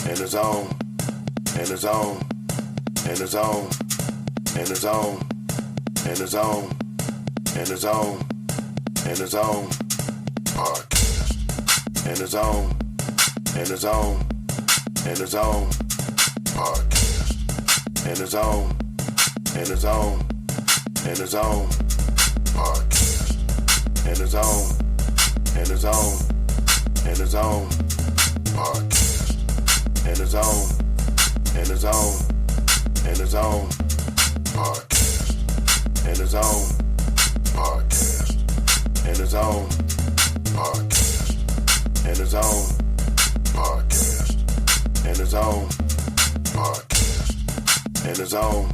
in the zone, in the zone, in the zone, in the zone, in the zone, in the zone, in the zone, podcast, in the zone, in the zone, in the zone, podcast, in the zone, in the zone, in the zone, podcast, in the zone, in the zone, in the zone, podcast, in the zone, in the zone, in the zone, podcast, in the zone, podcast, in the zone, podcast, in the zone, podcast, in the zone, podcast, in the zone,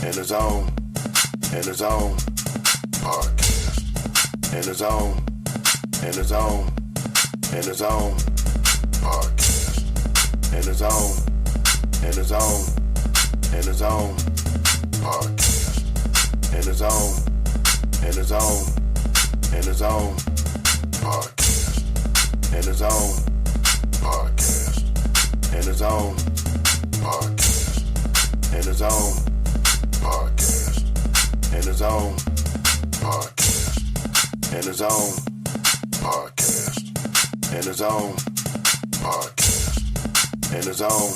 in the zone, in the zone, podcast, in the zone, in the zone, in the zone, podcast, in the zone, in the zone, in the zone, podcast, in the zone, in the zone, in the zone, podcast, in the zone, podcast, in the zone, podcast, in the zone, podcast, in the zone, podcast, in the zone, podcast, in the zone, podcast, in the zone,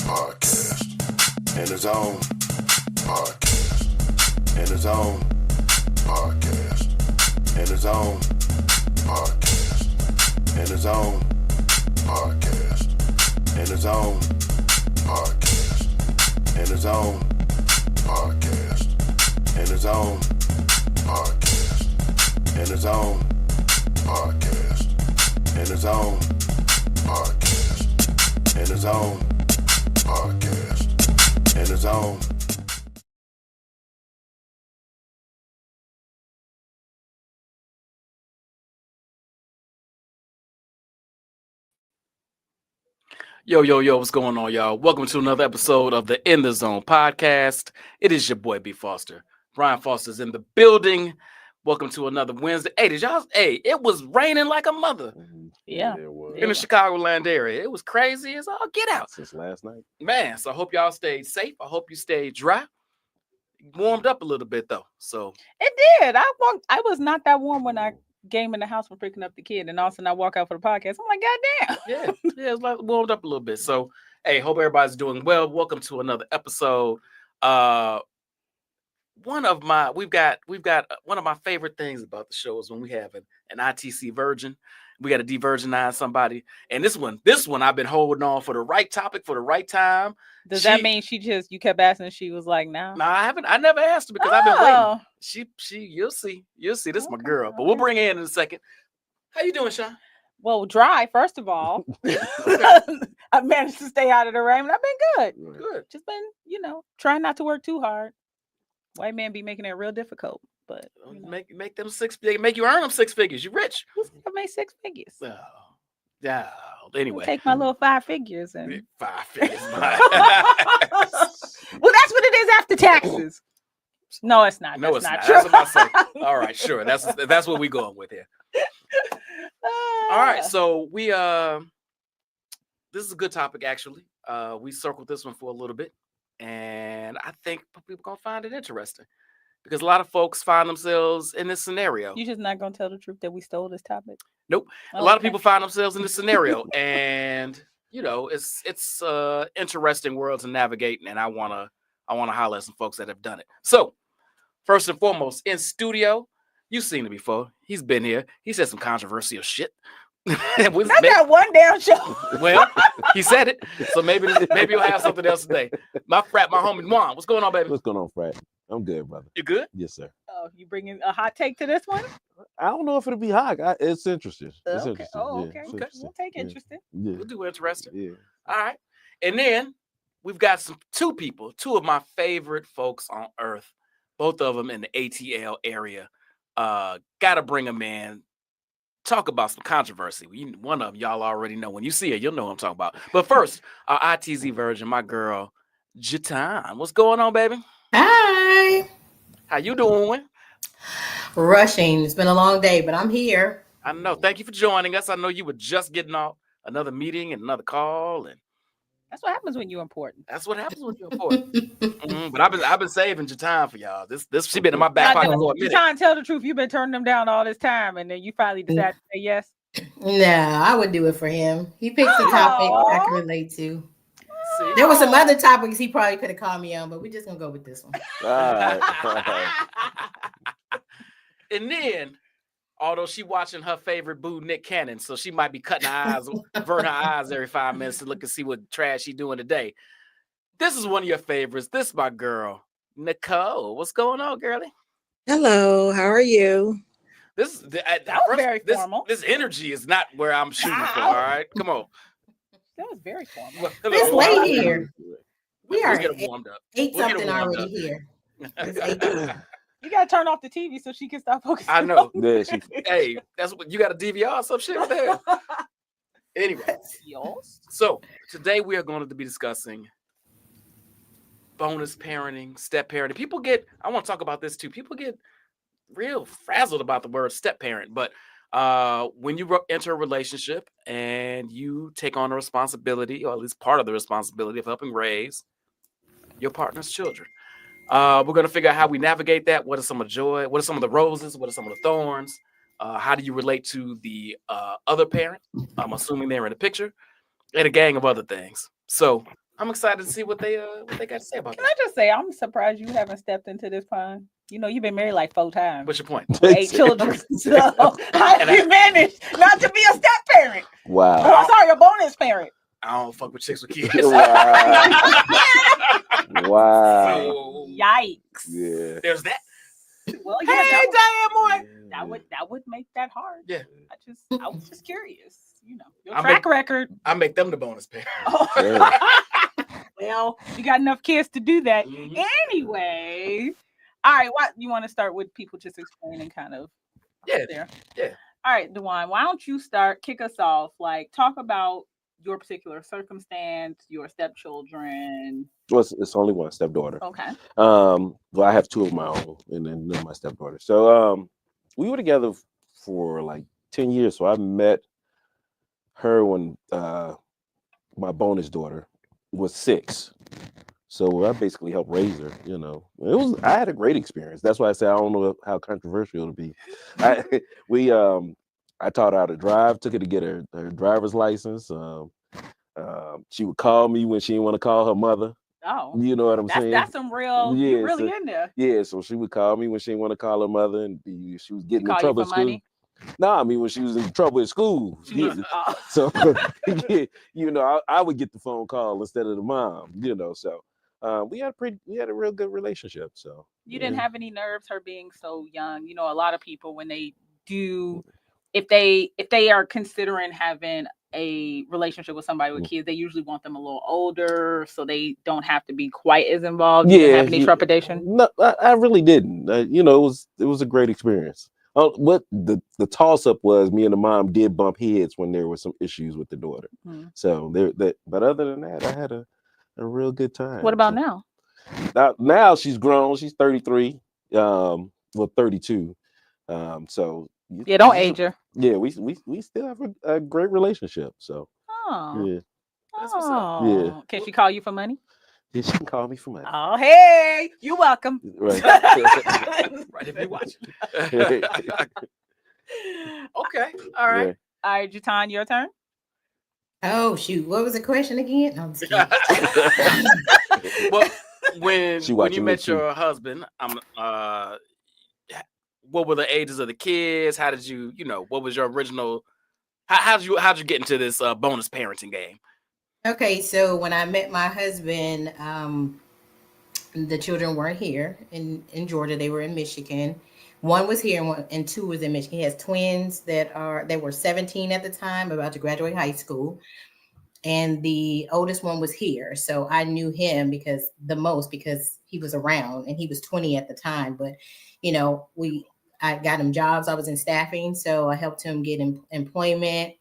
podcast, in the zone, podcast, in the zone, podcast, in the zone, podcast, in the zone, podcast, in the zone, podcast, in the zone, podcast, in the zone, podcast, in the zone, podcast, in the zone, podcast, in the zone, podcast, in the zone. Yo, what's going on, y'all? Welcome to another episode of the In the Zone podcast. It is your boy, B. Foster. Brian Foster's in the building. Welcome to another Wednesday. It was raining like a mother. Yeah. In the Chicagoland area. It was crazy as all get out. Since last night. Man, so I hope y'all stayed safe. I hope you stayed dry. Warmed up a little bit, though. So It did. I was not that warm when I came in the house from picking up the kid, and all of a sudden I walk out for the podcast. I'm like, God damn. yeah, it's like warmed up a little bit. So, hey, hope everybody's doing well. Welcome to another episode. We've got one of my favorite things about the show is when we have an ITC virgin. We got to de-virginize somebody, and this one I've been holding on for the right topic for the right time. Does that mean you kept asking and she was like, no? No, I haven't. I never asked her because I've been waiting. You'll see. This is my girl, but we'll bring her in a second. How you doing, Sean? Well, dry, first of all. I managed to stay out of the rain, and I've been good. Good. Just been, trying not to work too hard. White man be making it real difficult, but make them make you earn them 6 figures. You rich. Who said I made 6 figures? Oh, yeah. Anyway, take my little 5 figures and 5 figures. well, that's what it is after taxes. No, it's not. No, that's it's not. True. That's what I say. All right, sure. That's what we going with here. All right, so we this is a good topic actually. We circled this one for a little bit, and I think people gonna find it interesting because a lot of folks find themselves in this scenario. You just not gonna tell the truth that we stole this topic? Nope. A lot of people find themselves in this scenario, and it's interesting world to navigate, and I wanna holler at some folks that have done it. So first and foremost, in studio, you've seen it before. He's been here. He said some controversial shit. Not that one damn show. Well, he said it, so maybe you'll have something else today. My homie Juan, what's going on, baby? What's going on, Frat? I'm good, brother. You good? Yes, sir. Oh, you bringing a hot take to this one? I don't know if it'll be hot. It's interesting. It's Okay. interesting. Oh, Yeah, okay. it's Okay. interesting. We'll take interesting. Yeah. We'll do interesting. Yeah. All right. And then we've got two of my favorite folks on earth, both of them in the ATL area. Gotta bring them in. Talk about some controversy. One of them y'all already know. When you see it, you'll know what I'm talking about. But first, our ITZ virgin, my girl, Jatan. What's going on, baby? Hi. How you doing? Rushing. It's been a long day, but I'm here. I know. Thank you for joining us. I know you were just getting off another meeting and another call, and That's what happens when you're important. that's what happens when you're important. But I've been saving your time for y'all. This she been in my back Now, pocket for a you minute. trying to tell the truth. You've been turning them down all this time, and then you finally decide to say yes. No, I would do it for him. He picks a topic I can Aw. relate to. See? There were some other topics he probably could have called me on, but we're just gonna go with this one. All right. And then, although she watching her favorite boo Nick Cannon, so she might be cutting her eyes, averting her eyes every 5 minutes to look and see what trash she doing today. This is one of your favorites. This is my girl, Nicole. What's going on, girlie? Hello, how are you? This is That was very formal. This energy is not where I'm shooting for. All right, come on. That was very formal. It's late here. We are Let's get it warmed up. eight We'll get something it warmed already up. here. It's 8:00. You gotta turn off the TV so she can stop focusing. I know. Yeah, she, Hey, that's what you got a DVR or some shit with there. Anyway, Yours? so today we are going to be discussing bonus parenting, step parenting. I want to talk about this too. People get real frazzled about the word step parent, but when you enter a relationship and you take on the responsibility, or at least part of the responsibility of helping raise your partner's children, we're going to figure out how we navigate that. What are some of the joy? What are some of the roses? What are some of the thorns? How do you relate to the other parent? I'm assuming they're in the picture, and a gang of other things. So I'm excited to see what they got to say about Can that. I just say I'm surprised you haven't stepped into this pond. You know, you've been married like 4 times. What's your point? 8 children. So how did you manage not to be a step parent? wow. Oh, sorry, a bonus parent. I don't fuck with chicks with kids. Wow. Wow. So Yikes. Yeah. there's that. Well, yeah, Hey, that Diane boy. would make that hard. Yeah. I was just curious. You know, your I track record. I make them the bonus parent. Oh. Well, you got enough kids to do that. Mhm. Anyway. All right, what you want to start with people just explaining kind of Yeah, there. yeah. All right, Dewan, why don't you kick us off? Like, talk about your particular circumstance, your stepchildren. Well, it's only one stepdaughter. Okay. Well, I have 2 of my own, and then my stepdaughter. So we were together for like 10 years. So I met her when my bonus daughter was 6. So I basically helped raise her. You know, I had a great experience. That's why I say I don't know how controversial it'll be. I taught her how to drive. Took her to get her driver's license. She would call me when she didn't want to call her mother. Oh, You know what I'm saying? that's some real. Yeah, You're really so- in there. Yeah, so she would call me when she didn't want to call her mother, and she was getting in Call you trouble for at school. money? No, I mean when she was in trouble at school. Yeah. Oh. So yeah, I would get the phone call instead of the mom. So we had a real good relationship. So You didn't have any nerves, her being so young. You know, a lot of people when they do, if they are considering having a relationship with somebody with kids, they usually want them a little older so they don't have to be quite as involved. You didn't have any trepidation? No, I really didn't. It was a great experience. What the toss up was, me and the mom did bump heads when there were some issues with the daughter. So but other than that, I had a real good time. What about now? Now she's grown. She's 33. 32. So Yeah, don't age her. yeah, we still have a great relationship. So Oh, yeah, That's what's up. Yeah. Can she call you for money? she can call me for money. Oh, hey, you're welcome. Right. Right, if you watch. Okay. All right. Yeah. All right, Jatan, your turn. Oh shoot! What was the question again? No, I'm just kidding. Well, when you watching met me too. your husband, what were the ages of the kids? How did you, what was your original? How'd you get into this bonus parenting game? Okay, so when I met my husband, the children weren't here in Georgia. They were in Michigan. One was here and 2 was in Michigan. He has twins that were 17 at the time, about to graduate high school. And the oldest one was here. So I knew him because he was around, and he was 20 at the time. But, I got him jobs. I was in staffing. So I helped him get employment,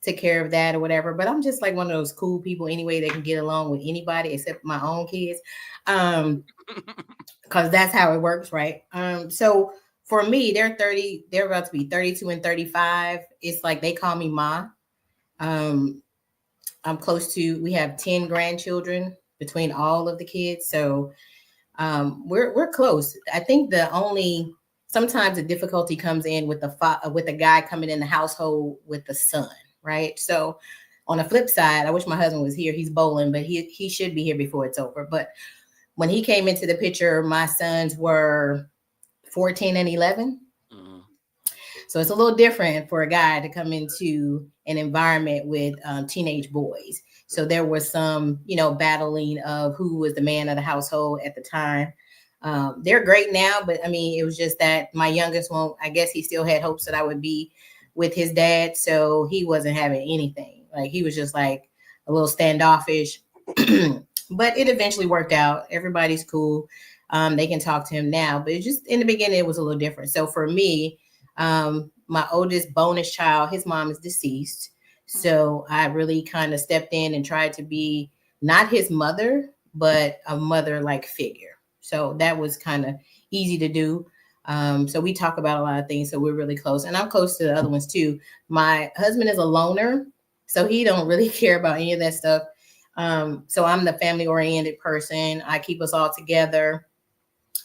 took care of that or whatever. But I'm just like one of those cool people anyway that can get along with anybody except my own kids. Because that's how it works, right? So for me, they're about to be 32 and 35. It's like they call me Ma. I'm close to. We have 10 grandchildren between all of the kids, so we're close. I think sometimes the difficulty comes in with the guy coming in the household with the son, right? So on the flip side, I wish my husband was here. He's bowling, but he should be here before it's over. But when he came into the picture, my sons were 14 and 11. Mm-hmm. So it's a little different for a guy to come into an environment with teenage boys. So there was some, battling of who was the man of the household at the time. They're great now, but I mean, it was just that my youngest one, I guess he still had hopes that I would be with his dad. So he wasn't having anything. Like he was just like a little standoffish, but it eventually worked out. Everybody's cool. They can talk to him now, but it just in the beginning, it was a little different. So for me, my oldest bonus child, his mom is deceased. So I really kind of stepped in and tried to be not his mother, but a mother-like figure. So that was kind of easy to do. So we talk about a lot of things. So we're really close, and I'm close to the other ones too. My husband is a loner, so he don't really care about any of that stuff. So I'm the family-oriented person. I keep us all together.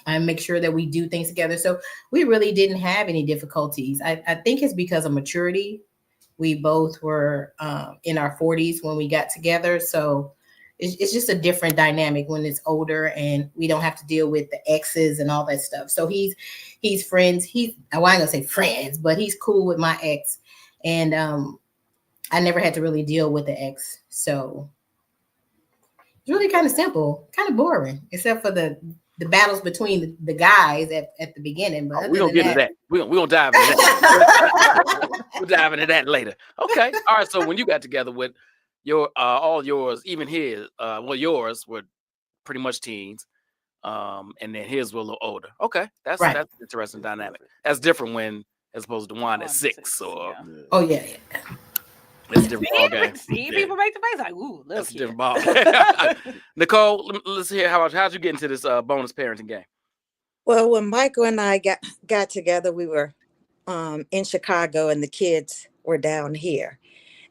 I make sure that we do things together. So we really didn't have any difficulties. I think it's because of maturity. We both were in our 40s when we got together. So it's just a different dynamic when it's older and we don't have to deal with the exes and all that stuff. So he's friends. I ain't gonna say friends, but he's cool with my ex. And I never had to really deal with the ex. So it's really kind of simple, kind of boring, except for the battles between the guys at the beginning. But we don't get into that. We don't dive into that. We'll dive into that later. Okay. All right. So when you got together with your all yours, even his, yours were pretty much teens, and then his were a little older. Okay, that's Right. That's an interesting dynamic. That's different when as opposed to one at 6 or. Yeah. Oh yeah. It's a different ball game. See, people make the face like, ooh, little That's a kid. different ball game. Nicole, let's hear how'd you get into this bonus parenting game? Well, when Michael and I got together, we were in Chicago and the kids were down here.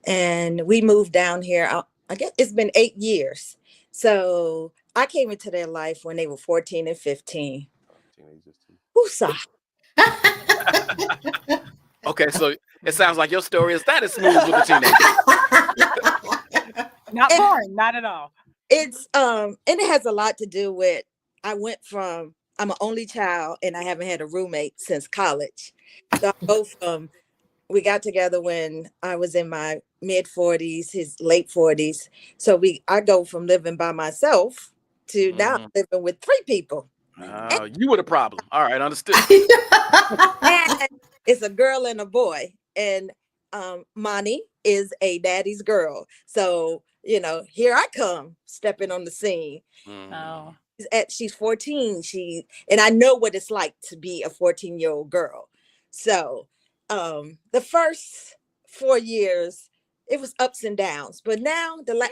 And we moved down here. I guess it's been 8 years. So I came into their life when they were 14 and 15. Woosah. Okay, so it sounds like your story is that smooth with the teenagers. Not boring, not at all. It's and it has a lot to do with I'm an only child and I haven't had a roommate since college. So I go from we got together when I was in my mid 40s, his late 40s. So I go from living by myself to now living with 3 people. You were the problem. All right, understood. And it's a girl and a boy. And Monty is a daddy's girl. So, here I come stepping on the scene. Oh. She's 14. And I know what it's like to be a 14-year-old girl. So the first 4 years, it was ups and downs. But now the last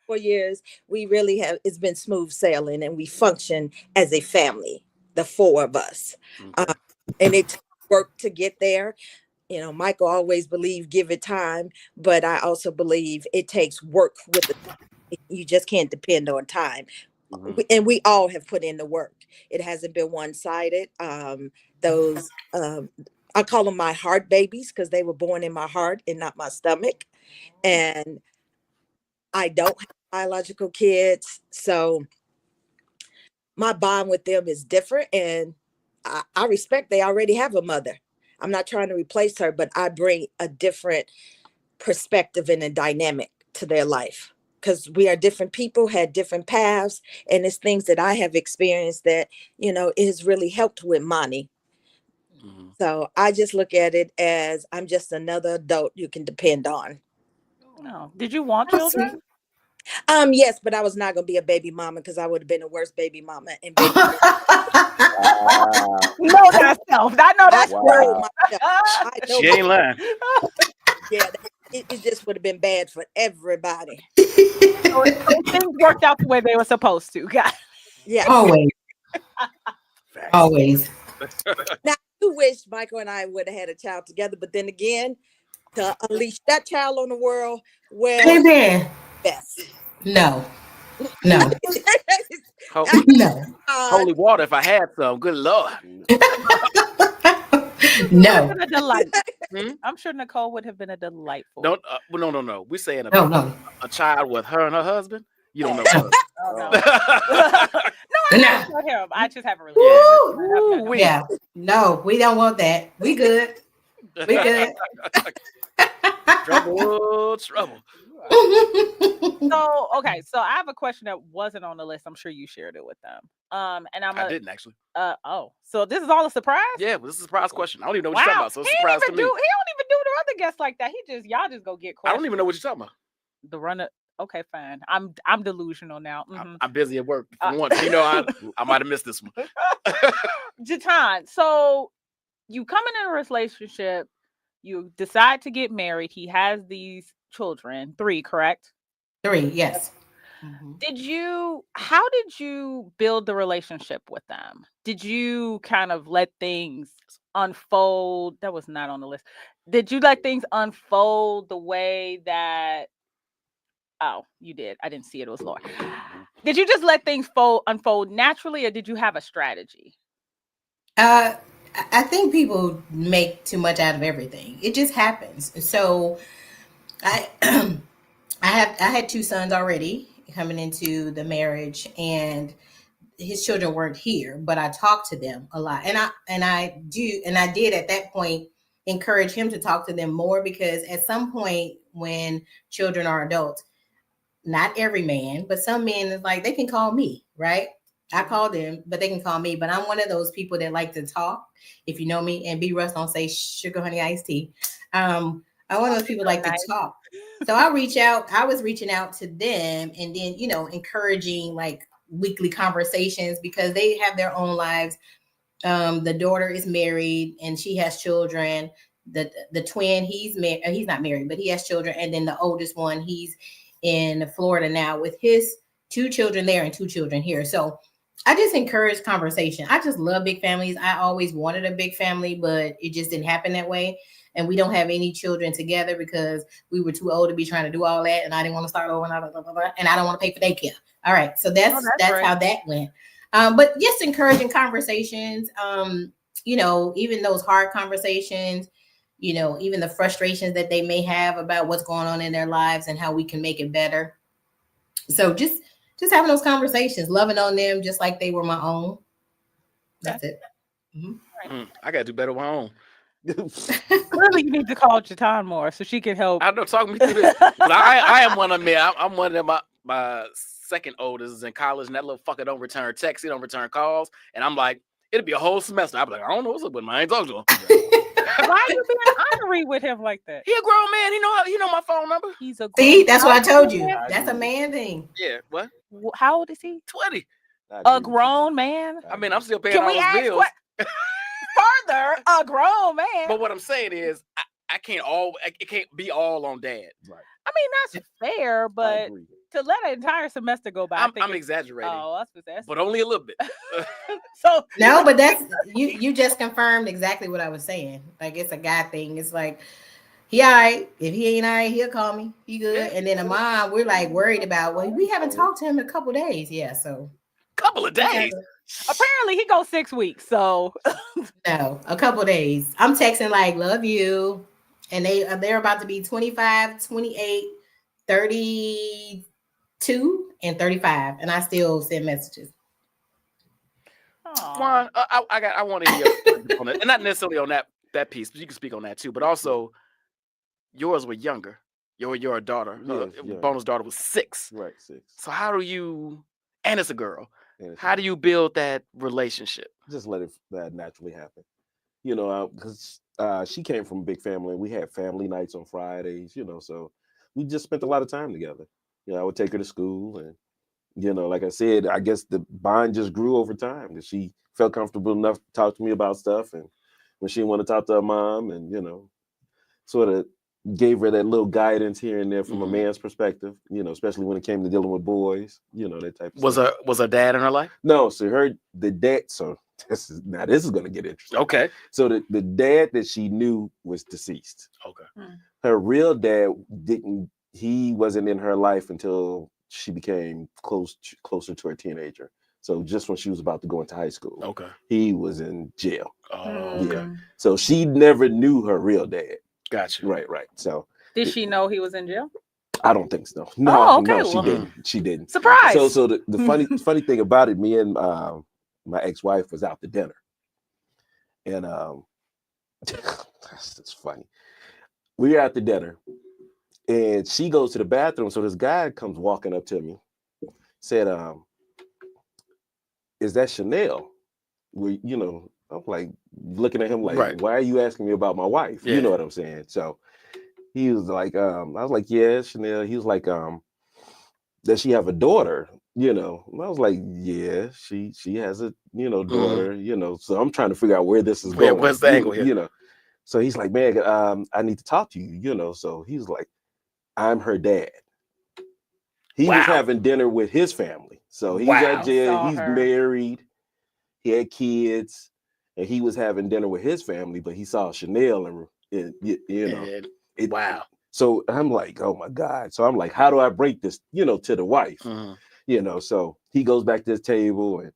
4 years, we really it's been smooth sailing and we function as a family, the 4 of us. Okay. And it took work to get there. Michael always believed give it time, but I also believe it takes work with it. You just can't depend on time. Mm-hmm. And we all have put in the work. It hasn't been one-sided. Those I call them my heart babies because they were born in my heart and not my stomach. And I don't have biological kids. So my bond with them is different. And I respect they already have a mother. I'm not trying to replace her, but I bring a different perspective and a dynamic to their life. Because we are different people, had different paths. And it's things that I have experienced that, it has really helped with Monty. Mm-hmm. So I just look at it as I'm just another adult you can depend on. No. Did you want children? Yes, but I was not going to be a baby mama because I would have been the worst baby mama. And baby Know that self. I know that. Wow. She ain't lying. Yeah, it just would have been bad for everybody. So things worked out the way they were supposed to, guys. Yeah, always. Now, I wish Michael and I would have had a child together, but then again, to unleash that child on the world, well, Amen. best. No, no, Ho- no, Holy water, if I had some, good Lord. Would no, have been a delight. Hmm? I'm sure Nicole would have been a delightful. Don't, no. We're saying no, no, a child with her and her husband. You don't know no, her. Oh, no. No. No, I no. haven't met him. I just haven't really. Woo! Woo-wee. Yeah, no, we don't want that. We good. We good. Trouble. So okay, so I have a question that wasn't on the list. I'm sure you shared it with them. And I didn't actually. So this is all a surprise? Yeah, but this is a surprise question. I don't even know what you're Wow. talking about. So it's a surprise to me. He don't even do the other guests like that. Y'all just go get I questions. don't even know what you're talking about. The runner. Okay, fine. I'm delusional now. I'm busy at work for once. You know, I might have missed this one. Jatan, so you come in a relationship, you decide to get married. He has these children, 3, correct? 3, yes. How did you build the relationship with them? Did you kind of let things unfold? That was not on the list. Did you let things unfold the way that Oh, you did. I didn't see it. It was Laura. Did you just let things unfold naturally, or did you have a strategy? I think people make too much out of everything. It just happens. So I had 2 sons already coming into the marriage, and his children weren't here, but I talked to them a lot. And I did at that point encourage him to talk to them more, because at some point when children are adults, not every man, but some men is like, they can call me, right? I call them, but they can call me. But I'm one of those people that like to talk, if you know me. And B. Russ don't say sugar, honey, iced tea. I'm one of those people like to talk. So I was reaching out to them, and then, encouraging like weekly conversations, because they have their own lives. The daughter is married and she has children. The twin, he's not married, but he has children. And then the oldest one, he's in Florida now with his 2 children there and 2 children here. So I just encourage conversation. I just love big families. I always wanted a big family, but it just didn't happen that way. And we don't have any children together because we were too old to be trying to do all that. And I didn't want to start over, and I don't want to pay for daycare. All right. So that's right. how that went. But just encouraging conversations, even those hard conversations, even the frustrations that they may have about what's going on in their lives and how we can make it better. So just having those conversations, loving on them just like they were my own. That's it. I gotta do better with my own. Clearly, you need to call Jatan more so she can help. I know, talk me through this. I am one of them. I'm one of them. My second oldest is in college, and that little fucker don't return texts. He don't return calls, and I'm like, it'll be a whole semester. I'm like, I don't know what's up with him. I ain't talking to him. Why are you being honorary with him like that? He a grown man. He know my phone number. He's a See, that's what I told you. man? That's a man thing. Yeah, what? How old is he? 20. A grown man. I mean, I'm still paying Can all we his ask bills. further? A grown man. But what I'm saying is, I can't it can't be all on dad. Right. I mean, that's fair, but to let an entire semester go by, I'm exaggerating. Oh, that's but only a little bit. So no, but that's you just confirmed exactly what I was saying. Like, it's a guy thing. It's like, he all right. If he ain't all right, he'll call me. He good. Yeah. And then a mom, we're like worried about, well, we haven't talked to him in a couple of days. Yeah, so couple of days. Apparently he goes 6 weeks. So no, a couple of days. I'm texting like, love you. And they're about to be 25, 28, 32, and 35. And I still send messages. Juan, I want to hear on it. And not necessarily on that piece, but you can speak on that too. But also, yours were younger. Your daughter, Bono's daughter, was 6. Right, 6. So how do you? And it's a girl. How do you build that relationship? Just let it naturally happen. Because she came from a big family, and we had family nights on Fridays. So we just spent a lot of time together. I would take her to school, and like I said, I guess the bond just grew over time because she felt comfortable enough to talk to me about stuff, and when she didn't want to talk to her mom, and sort of gave her that little guidance here and there from a man's perspective, especially when it came to dealing with boys, that type of stuff. Was her dad in her life? No, so the dad, so this is going to get interesting. Okay. So the dad that she knew was deceased. Okay. Her real dad didn't he wasn't in her life until she became closer to her teenager. So just when she was about to go into high school, Okay. he was in jail. Oh, Yeah. okay. So she never knew her real dad. Gotcha. Right. So Did she know he was in jail? I don't think so. No, Oh, okay, no, she well, didn't. She didn't. Surprise. So the funny thing about it, me and my ex-wife was out to dinner, and that's just funny. We were out to dinner, and she goes to the bathroom. So this guy comes walking up to me, said, "Is that Chanel?" I'm like looking at him like, Right. "Why are you asking me about my wife?" Yeah. You know what I'm saying? So he was like, I was like, "Yeah, Chanel." He was like, "Does she have a daughter?" And I was like, "Yeah, she has a daughter." So I'm trying to figure out where this is going. What's the angle here? So he's like, "Man, I need to talk to you." So he's like, "I'm her dad." He was having dinner with his family. So he's at jail. He's married. He had kids, and he was having dinner with his family. But he saw Chanel, and wow. So I'm like, oh my God. So I'm like, how do I break this, to the wife? So he goes back to his table, and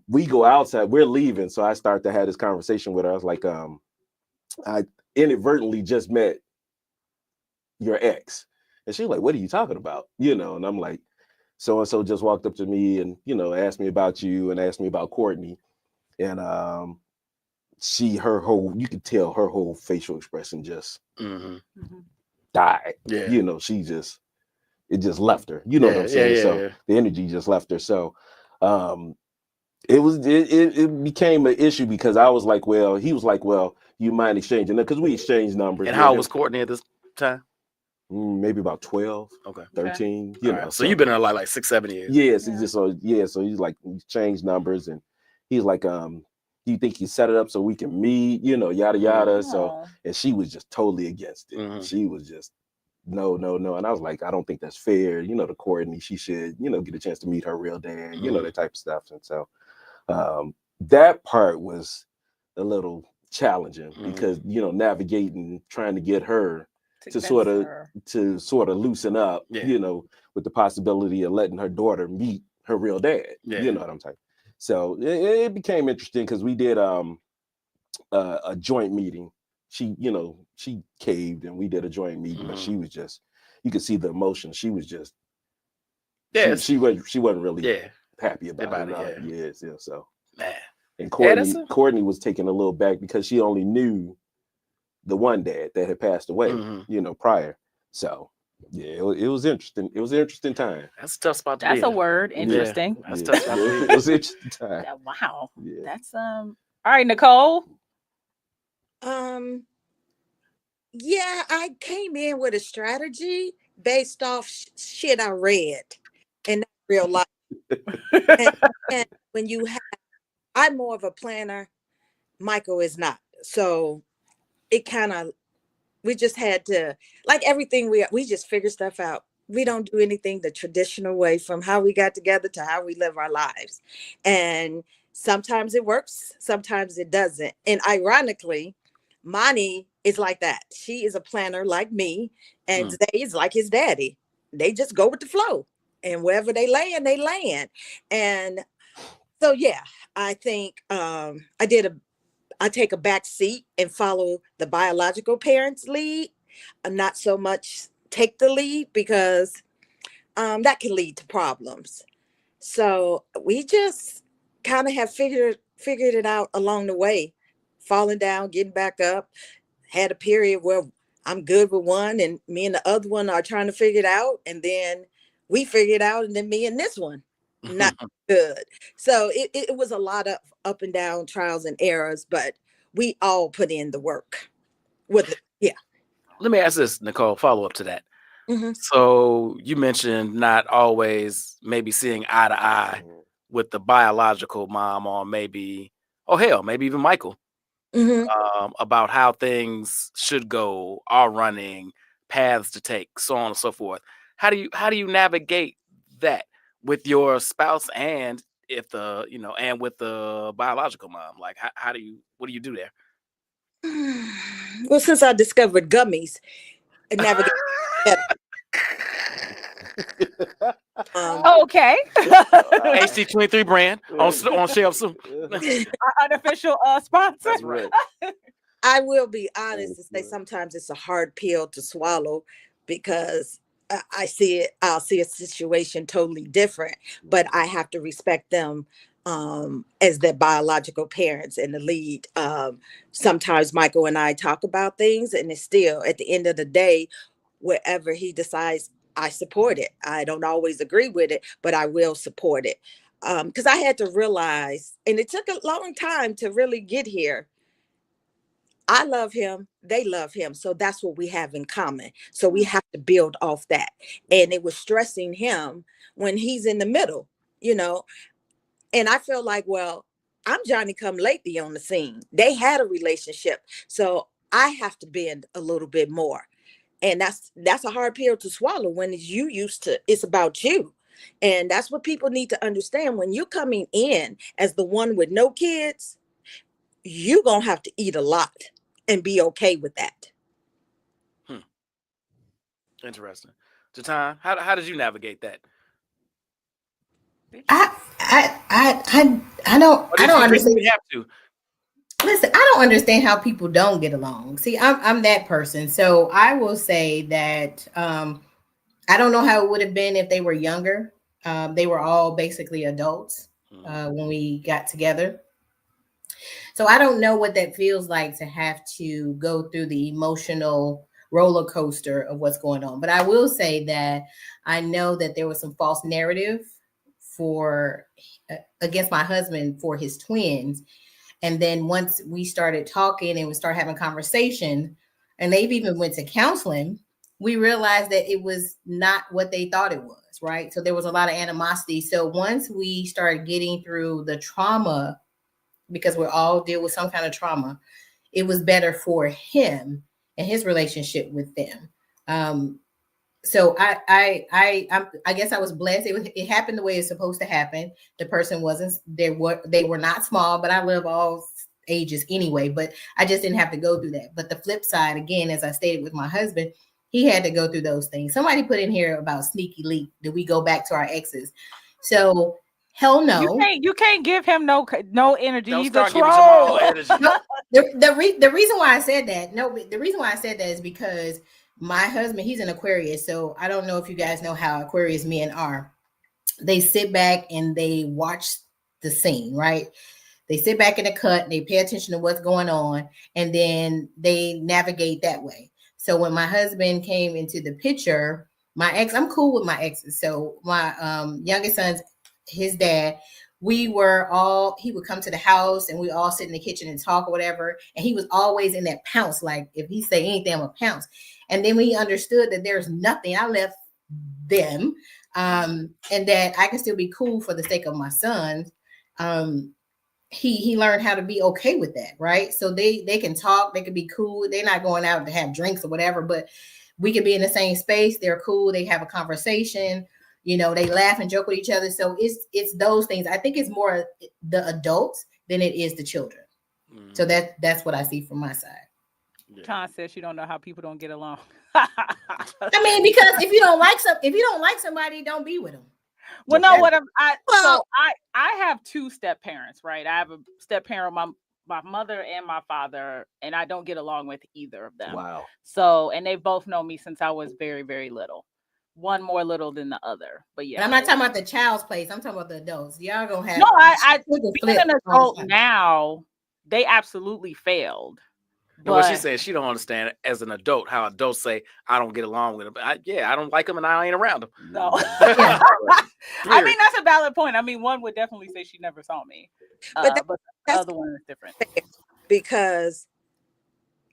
we go outside. We're leaving, so I start to have this conversation with her. I was like, I inadvertently just met your ex. And she's like, what are you talking about? And I'm like, so and so just walked up to me and asked me about you and asked me about Courtney. And you could tell her whole facial expression just died. Yeah. It just left her. You know what I'm saying? So the energy just left her. So it became an issue because I was like, well, he was like, well, you mind exchanging it? Because we exchanged numbers. And how old was Courtney at this time? Maybe about 12, 13. So you've been in like 6-7 years. Yes, so he's like, we changed numbers, and he's like, do you think you set it up so we can meet? Yada yada. So, and she was just totally against it. She was just no. And I was like, I don't think that's fair, to Courtney. She should, get a chance to meet her real dad, that type of stuff. And so that part was a little challenging because, navigating, trying to get her to sort of loosen up, with the possibility of letting her daughter meet her real dad. You know what I'm saying? So it became interesting because we did a joint meeting. She caved, and we did a joint meeting, but she was just, you could see the emotion. She was just, she wasn't really happy about it. Yes. So, man. And Courtney was taken a little back because she only knew the one dad that had passed away, prior. So yeah, it was interesting. It was an interesting time. That's a tough spot to be. That's a word. Interesting. That's a tough spot to be. It was an interesting time. Wow. Yeah. That's all right, Nicole. Yeah, I came in with a strategy based off shit I read in real life. and when you have, I'm more of a planner. Michael is not. So it kind of, we just had to, like everything, we just figure stuff out. We don't do anything the traditional way, from how we got together to how we live our lives. And sometimes it works, sometimes it doesn't. And ironically, Monty is like that. She is a planner like me, and Zay is like his daddy. They just go with the flow, and wherever they land, they land. And so, yeah, I think I take a back seat and follow the biological parents' lead, and not so much take the lead, because that can lead to problems. So we just kind of have figured it out along the way, falling down, getting back up. Had a period where I'm good with one, and me and the other one are trying to figure it out, and then we figure it out, and then me and this one not good. So it was a lot of up and down, trials and errors, but we all put in the work with it. Yeah. Let me ask this, Nicole, follow up to that. So you mentioned not always maybe seeing eye to eye with the biological mom, or maybe even Michael, about how things should go, are running, paths to take, so on and so forth. How do you navigate that with your spouse, and and with the biological mom? Like, what do you do there? Well, since I discovered gummies, navigate Okay. HT23 brand on shelf soon. Our unofficial sponsor. That's right. I will be honest and say sometimes it's a hard pill to swallow because I'll see a situation totally different, but I have to respect them as their biological parents and the lead. Sometimes Michael and I talk about things, and it's still at the end of the day, wherever he decides, I support it. I don't always agree with it, but I will support it. Because I had to realize, and it took a long time to really get here. I love him. They love him. So that's what we have in common. So we have to build off that. And it was stressing him when he's in the middle, you know. And I feel like, well, I'm Johnny come lately on the scene. They had a relationship. So I have to bend a little bit more. And that's a hard pill to swallow when it's about you. And that's what people need to understand. When you're coming in as the one with no kids, you're going to have to eat a lot and be okay with that. Interesting. Jatan, how did you navigate that? I don't understand. You have to. Listen, I don't understand how people don't get along. See, I'm that person. So I will say that I don't know how it would have been if they were younger. They were all basically adults when we got together. So I don't know what that feels like to have to go through the emotional roller coaster of what's going on. But I will say that I know that there was some false narrative against my husband for his twins. And then once we started talking and we started having conversation, and they've even went to counseling, we realized that it was not what they thought it was, right? So there was a lot of animosity. So once we started getting through the trauma, because we all deal with some kind of trauma, it was better for him and his relationship with them. So I guess I was blessed. It happened the way it's supposed to happen. The person they were not small, but I love all ages anyway, but I just didn't have to go through that. But the flip side, again, as I stated with my husband, he had to go through those things. Somebody put in here about sneaky leak. Did we go back to our exes? So hell no. You can't give him no energy. Don't He's start a giving troll. Jamal energy. No, the reason why I said that, the reason why I said that is because my husband, he's an Aquarius. So I don't know if you guys know how Aquarius men are. They sit back and they watch the scene, right? They sit back in the cut, they pay attention to what's going on, and then they navigate that way. So when my husband came into the picture, I'm cool with my exes. So my youngest son's, his dad, he would come to the house and we all sit in the kitchen and talk or whatever. And he was always in that pounce. Like if he say anything, I'm a pounce. And then when he understood that there's nothing, I left them, and that I can still be cool for the sake of my sons. He learned how to be okay with that, right? So they can talk, they can be cool. They're not going out to have drinks or whatever, but we can be in the same space. They're cool. They have a conversation. You know, they laugh and joke with each other. So it's those things. I think it's more the adults than it is the children. Mm-hmm. So that's what I see from my side. John says she don't know how people don't get along. I mean, because if you don't like somebody, don't be with them. Well, no, I have two step parents, right? I have a step parent, my mother and my father, and I don't get along with either of them. Wow. So, and they both know me since I was very, very little. One more little than the other, but yeah. And I'm not talking about the child's place. I'm talking about the adults. Y'all gonna have. No, I being an adult now, they absolutely failed. And what she said, she don't understand as an adult how adults say, I don't get along with them. I don't like them and I ain't around them. No. I mean, that's a valid point. I mean, one would definitely say she never saw me. But the other one is different. Because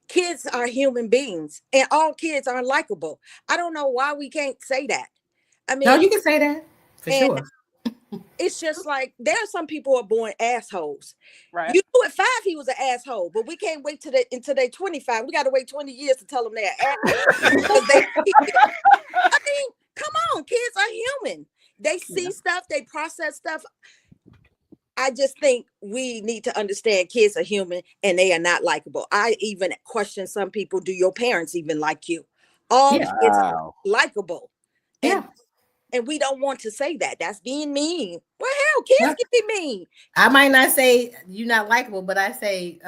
kids are human beings and all kids are likable. I don't know why we can't say that. I mean, no, you can say that for sure. It's just like there are some people who are born assholes. Right. You knew at 5 he was an asshole, but we can't wait until they're 25. We got to wait 20 years to tell them they're assholes. I mean, come on, kids are human. They see stuff, they process stuff. I just think we need to understand kids are human and they are not likable. I even question some people, do your parents even like you? All Yeah. kids are Wow. likable. And Yeah. and we don't want to say that. That's being mean. Well, hell, kids Yeah. can be mean. I might not say you're not likable, but I say,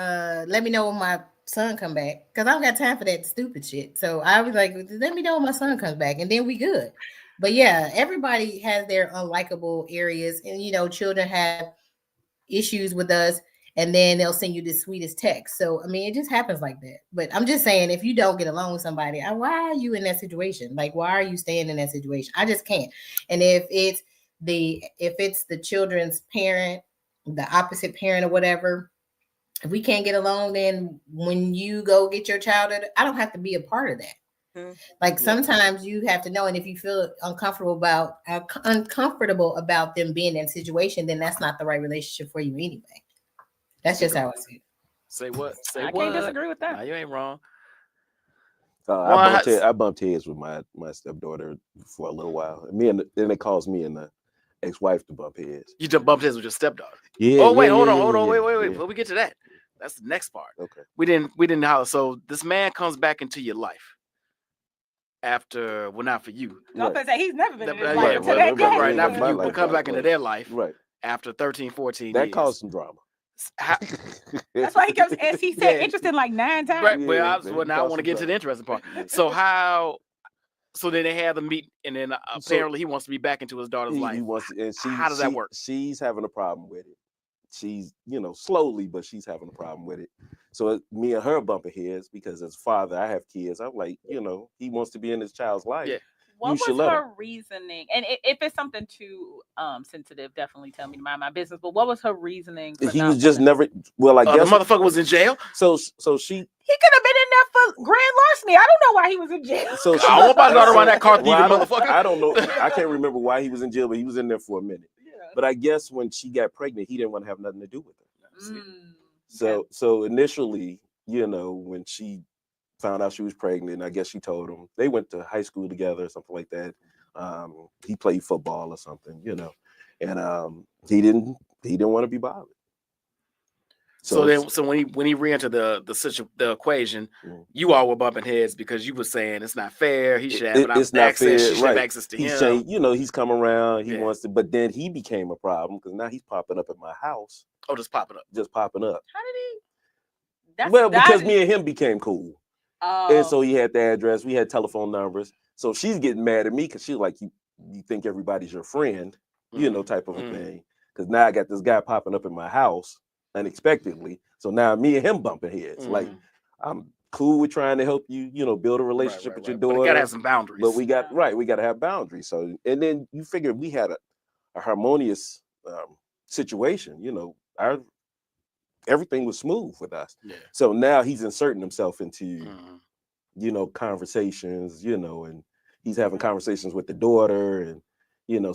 let me know when my son come back, because I don't got time for that stupid shit. So I was like, let me know when my son comes back, and then we good. But yeah, everybody has their unlikable areas, and children have issues with us, and then they'll send you the sweetest text. So I mean, it just happens like that. But I'm just saying, if you don't get along with somebody, why are you in that situation? Like, why are you staying in that situation? I just can't. And if it's the children's parent, the opposite parent, or whatever, if we can't get along, then when you go get your child, I don't have to be a part of that. Mhm. Like, sometimes you have to know, and if you feel uncomfortable about them being in a situation, then that's not the right relationship for you anyway. That's just how I see it. Say what? Say I what? can't disagree with that. Nah, you ain't wrong. I bumped heads with my stepdaughter for a little while. Then it caused me and the ex-wife to bump heads. You just bumped heads with your stepdaughter. Yeah. Oh wait, yeah, hold yeah, on, yeah, hold on, yeah, wait. yeah. Before we get to that, that's the next part. Okay. We didn't holler. So this man comes back into your life after, well, not for you. Don't say he's never been in his Yeah, life right, until right, that right, came. not for my you, life but come back right, into their life Right. after 13, 14 That years. caused some drama. That's why he kept, as he said, Yeah. interesting like 9 times. Right, Yeah, well, now I want to get to the interesting part. So then they had the meet, and then apparently he wants to be back into his daughter's life. He wants to, and How does that work? She's having a problem with it. She's, slowly, but she's having a problem with it. So me and her bumping heads because as father, I have kids. I'm like, he wants to be in his child's life. Yeah. What should was let her him. reasoning? And if it's something too sensitive, definitely tell me to mind my business. But what was her reasoning? For He not was just wanting- never. Well, I The guess motherfucker was in jail. so. She He could have been in there for grand larceny. I don't know why he was in jail. So I want my daughter around that car thieving motherfucker. I don't know. I can't remember why he was in jail, but he was in there for a minute. Yeah. But I guess when she got pregnant, he didn't want to have nothing to do with her. Okay. So initially, when she found out she was pregnant, I guess she told him. They went to high school together or something like that. He played football or something, and he didn't want to be bothered. So when he re-entered the equation, you all were bumping heads because you were saying it's not fair. He should have it's not access. fair, She should right? have access to He's him. changed, he's come around. He Yeah. wants to, but then he became a problem because now he's popping up at my house. Oh, just popping up. Just popping up. How did he? Because me and him became cool. Oh. And so he had the address. We had telephone numbers. So she's getting mad at me because she's like, you think everybody's your friend, type of a thing. Because now I got this guy popping up in my house unexpectedly. So now me and him bumping heads. Like, I'm cool with trying to help you, build a relationship with your daughter. But you gotta have some boundaries. But we got to have boundaries. So, and then you figure we had a harmonious situation. Everything was smooth with us. Yeah. So now he's inserting himself into, conversations, and he's having conversations with the daughter. And,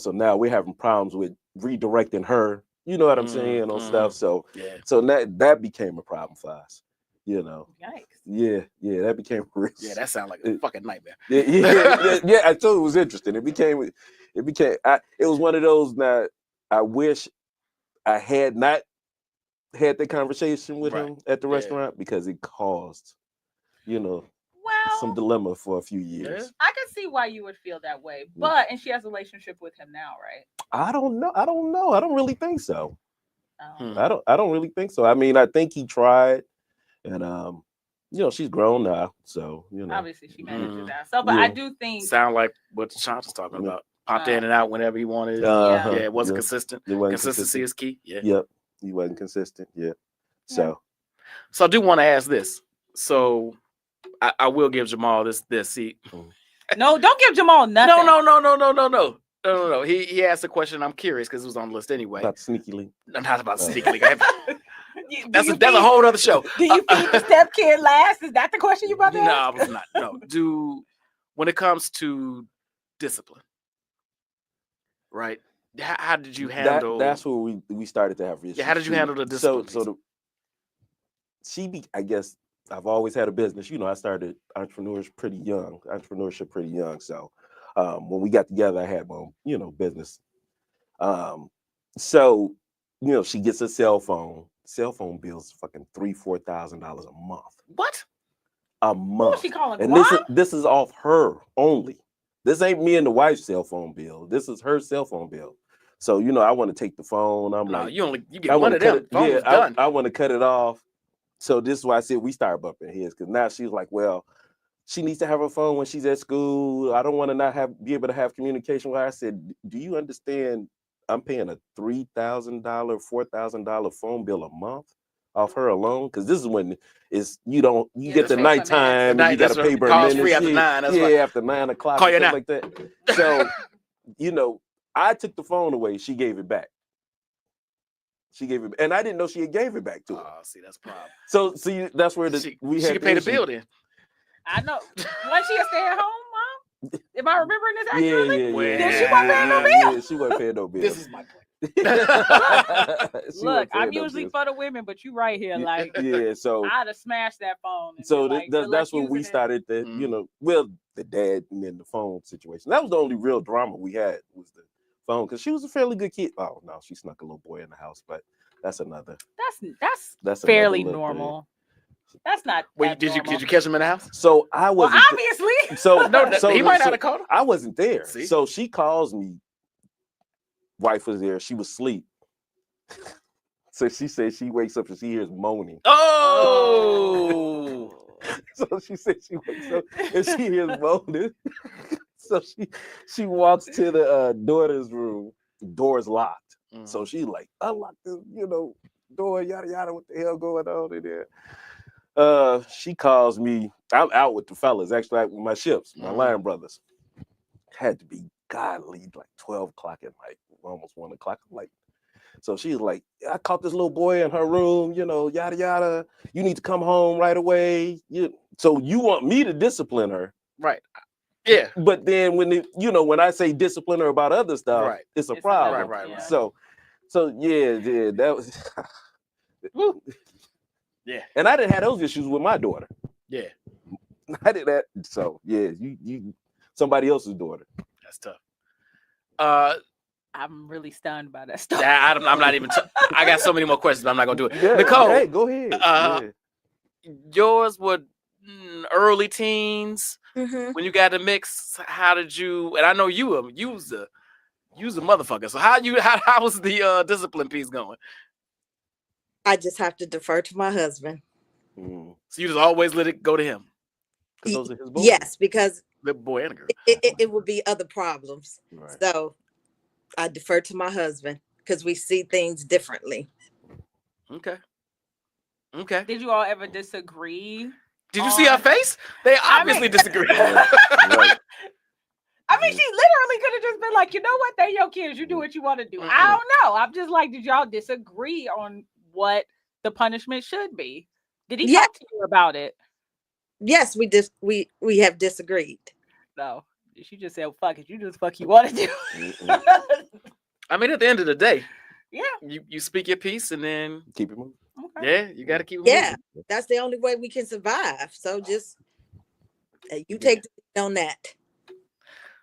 so now we're having problems with redirecting her, you know what I'm saying, on stuff. So, so that became a problem for us, Yikes. Yeah, that became real. Yeah, that sounds like a fucking nightmare. Yeah, I told you it was interesting. It was one of those that I wish I had not had the conversation with him at the restaurant because it caused, some dilemma for a few years. I can see why you would feel that way, and she has a relationship with him now, right? I don't know. I don't really think so. Oh. I don't really think so. I mean, I think he tried, and she's grown now, so obviously she manages that. So, but I do think sound like what Chanta's talking about. Popped in and out whenever he wanted. Yeah, it wasn't consistent. Consistency is key. Yeah. Yep. He wasn't consistent. Yeah. So I do want to ask this. So I will give Jamal this seat. No, don't give Jamal nothing. No. He asked a question. I'm curious because it was on the list anyway. About Sneaky Link. Not about Sneaky Link. That's a whole other show. Do you feed the stepkid last? Is that the question you about to ask? No, I was not. No. When it comes to discipline, right? How did you handle? That's where we started to have issues. Yeah, how did you handle the discipline? I guess I've always had a business. I started entrepreneurship pretty young. So when we got together, I had my own, business. So she gets a cell phone. Cell phone bills fucking $3,000-$4,000 a month. What? a Who month. is she calling? And Guam? this is off her only. This ain't me and the wife's cell phone bill. This is her cell phone bill. So I want to take the phone. I'm No, like, you I get one wanna of cut them. it. Phone Yeah, was done. I want to cut it off. So this is why I said we start bumping heads, because now she's like, well, she needs to have her phone when she's at school. I don't want to not be able to have communication with her. I said, do you understand? I'm paying a $3,000, $4,000 phone bill a month off her alone, because this is when you Yeah, get that's the right, 20 minutes. nighttime and you got to pay per calls minute. free after shit. 9. That's Yeah, right. after 9 o'clock Call or you something now. like that. So I took the phone away. She gave it back. And I didn't know she had gave it back to her. Oh, see, that's a problem. So see, that's where She had could pay the issue. bill then. I know. Was she a stay-at-home mom? Am I remembering this accurately? Yeah. Then she wasn't paying no bill. Yeah, she wasn't paying no bill. This is my point. Look, I'm usually for the women, but you right here, like, yeah. So I'd have smashed that phone. And so been like, that's when we started that. Well, the dad and then the phone situation. That was the only real drama we had, was the phone, because she was a fairly good kid. Oh no, she snuck a little boy in the house, but that's another. That's fairly normal. That's not. Wait, did you catch him in the house? So I was obviously. So he might not have called him. I wasn't there. See? So she calls me. Wife was there. She was asleep. So she said she wakes up and she hears moaning. Oh. So she said she wakes up and she hears moaning. So she walks to the daughter's room. The door's locked. So she's like, unlock the door, yada yada. What the hell going on in there? She calls me. I'm out with the fellas, actually, with my ships, my line brothers. Had to be godly, like 12 o'clock at night, almost 1 o'clock. I'm like, so she's like, I caught this little boy in her room, yada yada. You need to come home right away. So you want me to discipline her, right? Yeah. But then when I say discipline her about other stuff, right, it's a problem. Right. So yeah, that was. Yeah. And I didn't have those issues with my daughter. Yeah. I did that. So yeah, you somebody else's daughter. That's tough. I'm really stunned by that stuff. I'm not even. I got so many more questions, but I'm not gonna do it. Yeah, Nicole, hey, go ahead. Yours were early teens when you got the mix. How did you? And I know you was a motherfucker. So how was the discipline piece going? I just have to defer to my husband. So you just always let it go to him? Those are his boys. Yes, because the boy and a girl. It would be other problems. Right. So I defer to my husband because we see things differently. Okay. Did you all ever disagree? Did you see her face? They obviously disagree. Right. I mean, she literally could have just been like, you know what? They're your kids. You do what you want to do. I don't know. I'm just like, did y'all disagree on what the punishment should be? Did he talk to you about it? Yes, we have disagreed. No. She just said, well, fuck it. You just fuck you want to do. I mean, at the end of the day, yeah, you speak your piece and then keep it moving. Okay. Yeah, you got to keep it moving. That's the only way we can survive. So just you take the lead on that.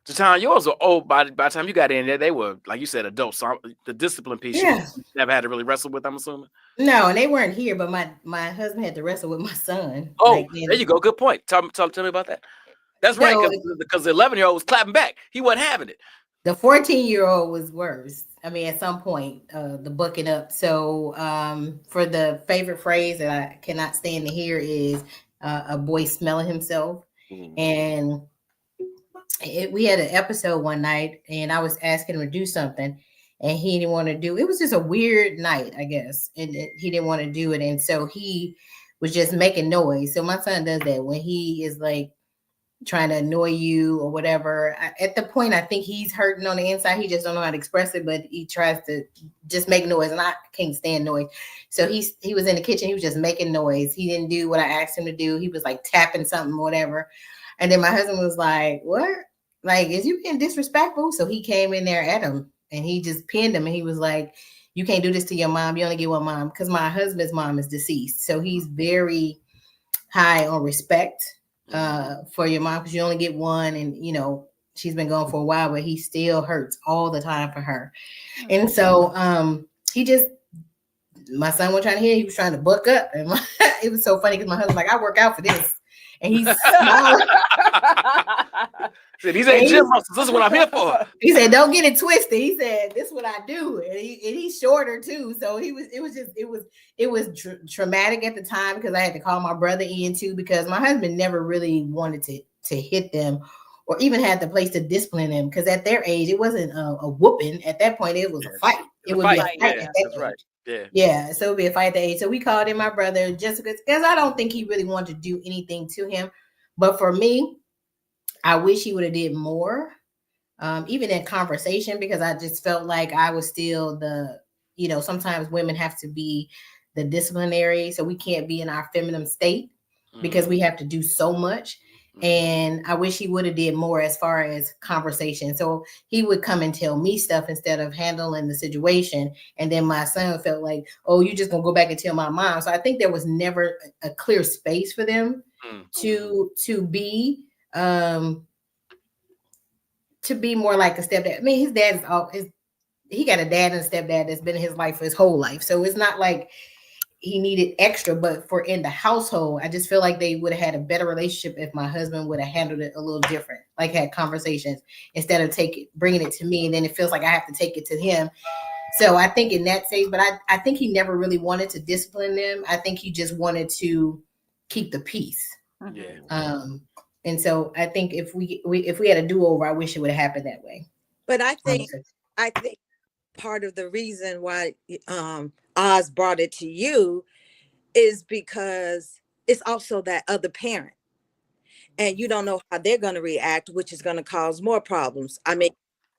Jatan, yours were old by the time you got in there. They were, like you said, adults. So the discipline piece, you never had to really wrestle with, I'm assuming. No, and they weren't here, but my husband had to wrestle with my son. Oh, there you go. Good point. Tell me about that. That's right, because the 11-year-old was clapping back. He wasn't having it. The 14-year-old was worse. I mean, at some point, the booking up. So for the favorite phrase that I cannot stand to hear is a boy smelling himself. And we had an episode one night, and I was asking him to do something, and he didn't want to do it. It was just a weird night, I guess, and he didn't want to do it. And so he was just making noise. So my son does that when he is like trying to annoy you or whatever. At the point, I think he's hurting on the inside. He just don't know how to express it, but he tries to just make noise, and I can't stand noise. So he was in the kitchen. He was just making noise. He didn't do what I asked him to do. He was like tapping something, whatever. And then my husband was like, what? Like, is you being disrespectful? So he came in there at him, and he just pinned him, and he was like, you can't do this to your mom. You only get one mom, because my husband's mom is deceased. So he's very high on respect for your mom, because you only get one, and she's been gone for a while, but he still hurts all the time for her. And so my son was trying to hear, he was trying to buck up, and it was so funny because my husband's like, I work out for this. and he's small. Said, these ain't gym muscles. This is what I'm here for. He said, "Don't get it twisted." He said, "This is what I do," and he's shorter too. So it was traumatic at the time because I had to call my brother in too because my husband never really wanted to hit them or even had the place to discipline them because at their age it wasn't a whooping. At that point, it was a fight. It would be a fight. Yeah, at that that's age. right. Yeah. Yeah, so it would be a fight at that age. So we called in my brother just because I don't think he really wanted to do anything to him. But for me, I wish he would have did more, even in conversation, because I just felt like I was still sometimes women have to be the disciplinary. So we can't be in our feminine state because we have to do so much. And I wish he would have did more as far as conversation. So he would come and tell me stuff instead of handling the situation. And then my son felt like, oh, you just gonna go back and tell my mom. So I think there was never a clear space for them to be more like a stepdad. I mean, his dad he got a dad and a stepdad that's been in his life for his whole life. So it's not like he needed extra, but for in the household, I just feel like they would have had a better relationship if my husband would have handled it a little different, like had conversations instead of bringing it to me. And then it feels like I have to take it to him. So I think in that stage, but I think he never really wanted to discipline them. I think he just wanted to keep the peace. Yeah. And so I think if we had a do-over, I wish it would have happened that way. But I think part of the reason why Oz brought it to you is because it's also that other parent. And you don't know how they're going to react, which is going to cause more problems. I mean,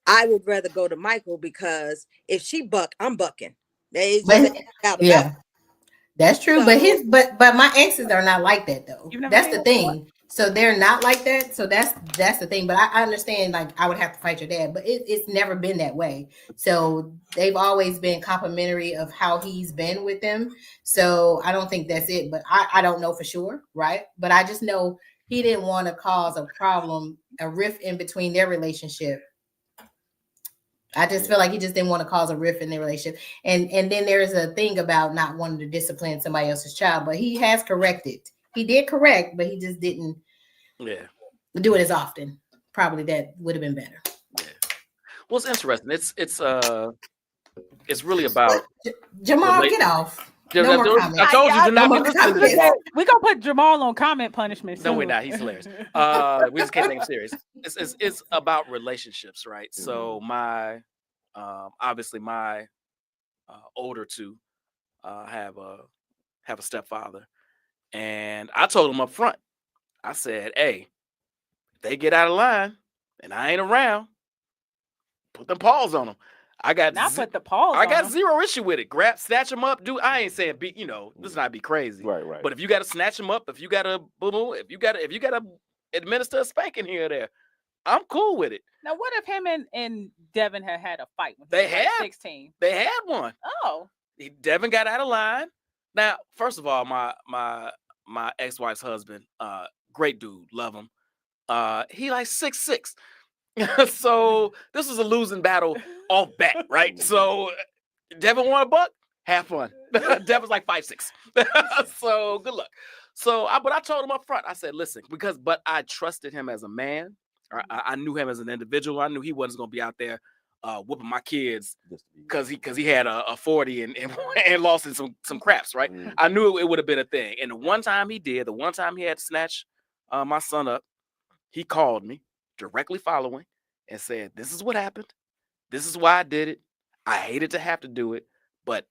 I would rather go to Michael because if she buck, I'm bucking. That's true. So, but my exes are not like that though. That's the thing. So they're not like that. So that's the thing. But I understand, like, I would have to fight your dad, but it's never been that way. So they've always been complimentary of how he's been with them. So I don't think that's it. But I don't know for sure, right? But I just know he didn't want to cause a problem, a rift in between their relationship. I just feel like he just didn't want to cause a rift in their relationship. And then there's a thing about not wanting to discipline somebody else's child, but he has corrected. He did correct, but he just didn't do it as often. Probably that would have been better. Yeah. Well, it's interesting. It's really about Jamal, get off. No more comments. I told you to not be listening to this. We're gonna put Jamal on comment punishment. No, we're not. He's hilarious. We just can't take him serious. It's about relationships, right? So my obviously my older two have a stepfather, and I told him up front. I said, "Hey, if they get out of line and I ain't around, put them paws on them." I got zero issue with it. Snatch them up, dude. I ain't saying let's not be crazy. Right. But if you got to snatch them up, if you got to if you got to administer a spanking here or there, I'm cool with it. Now, what if him and Devin had a fight? When they had 16. They had one. Oh, Devin got out of line. Now, first of all, my ex-wife's husband, great dude, love him. He like 6'6". So this was a losing battle off bat, right? So Devin won a buck, have fun. Devin's like 5'6". So good luck. So but I told him up front, I said, listen, but I trusted him as a man. I knew him as an individual. I knew he wasn't gonna be out there whooping my kids because he had a 40 and lost in some craps, right? I knew it would have been a thing. And the one time he had to snatch my son up, he called me directly following and said, "This is what happened. This is why I did it. I hated to have to do it, but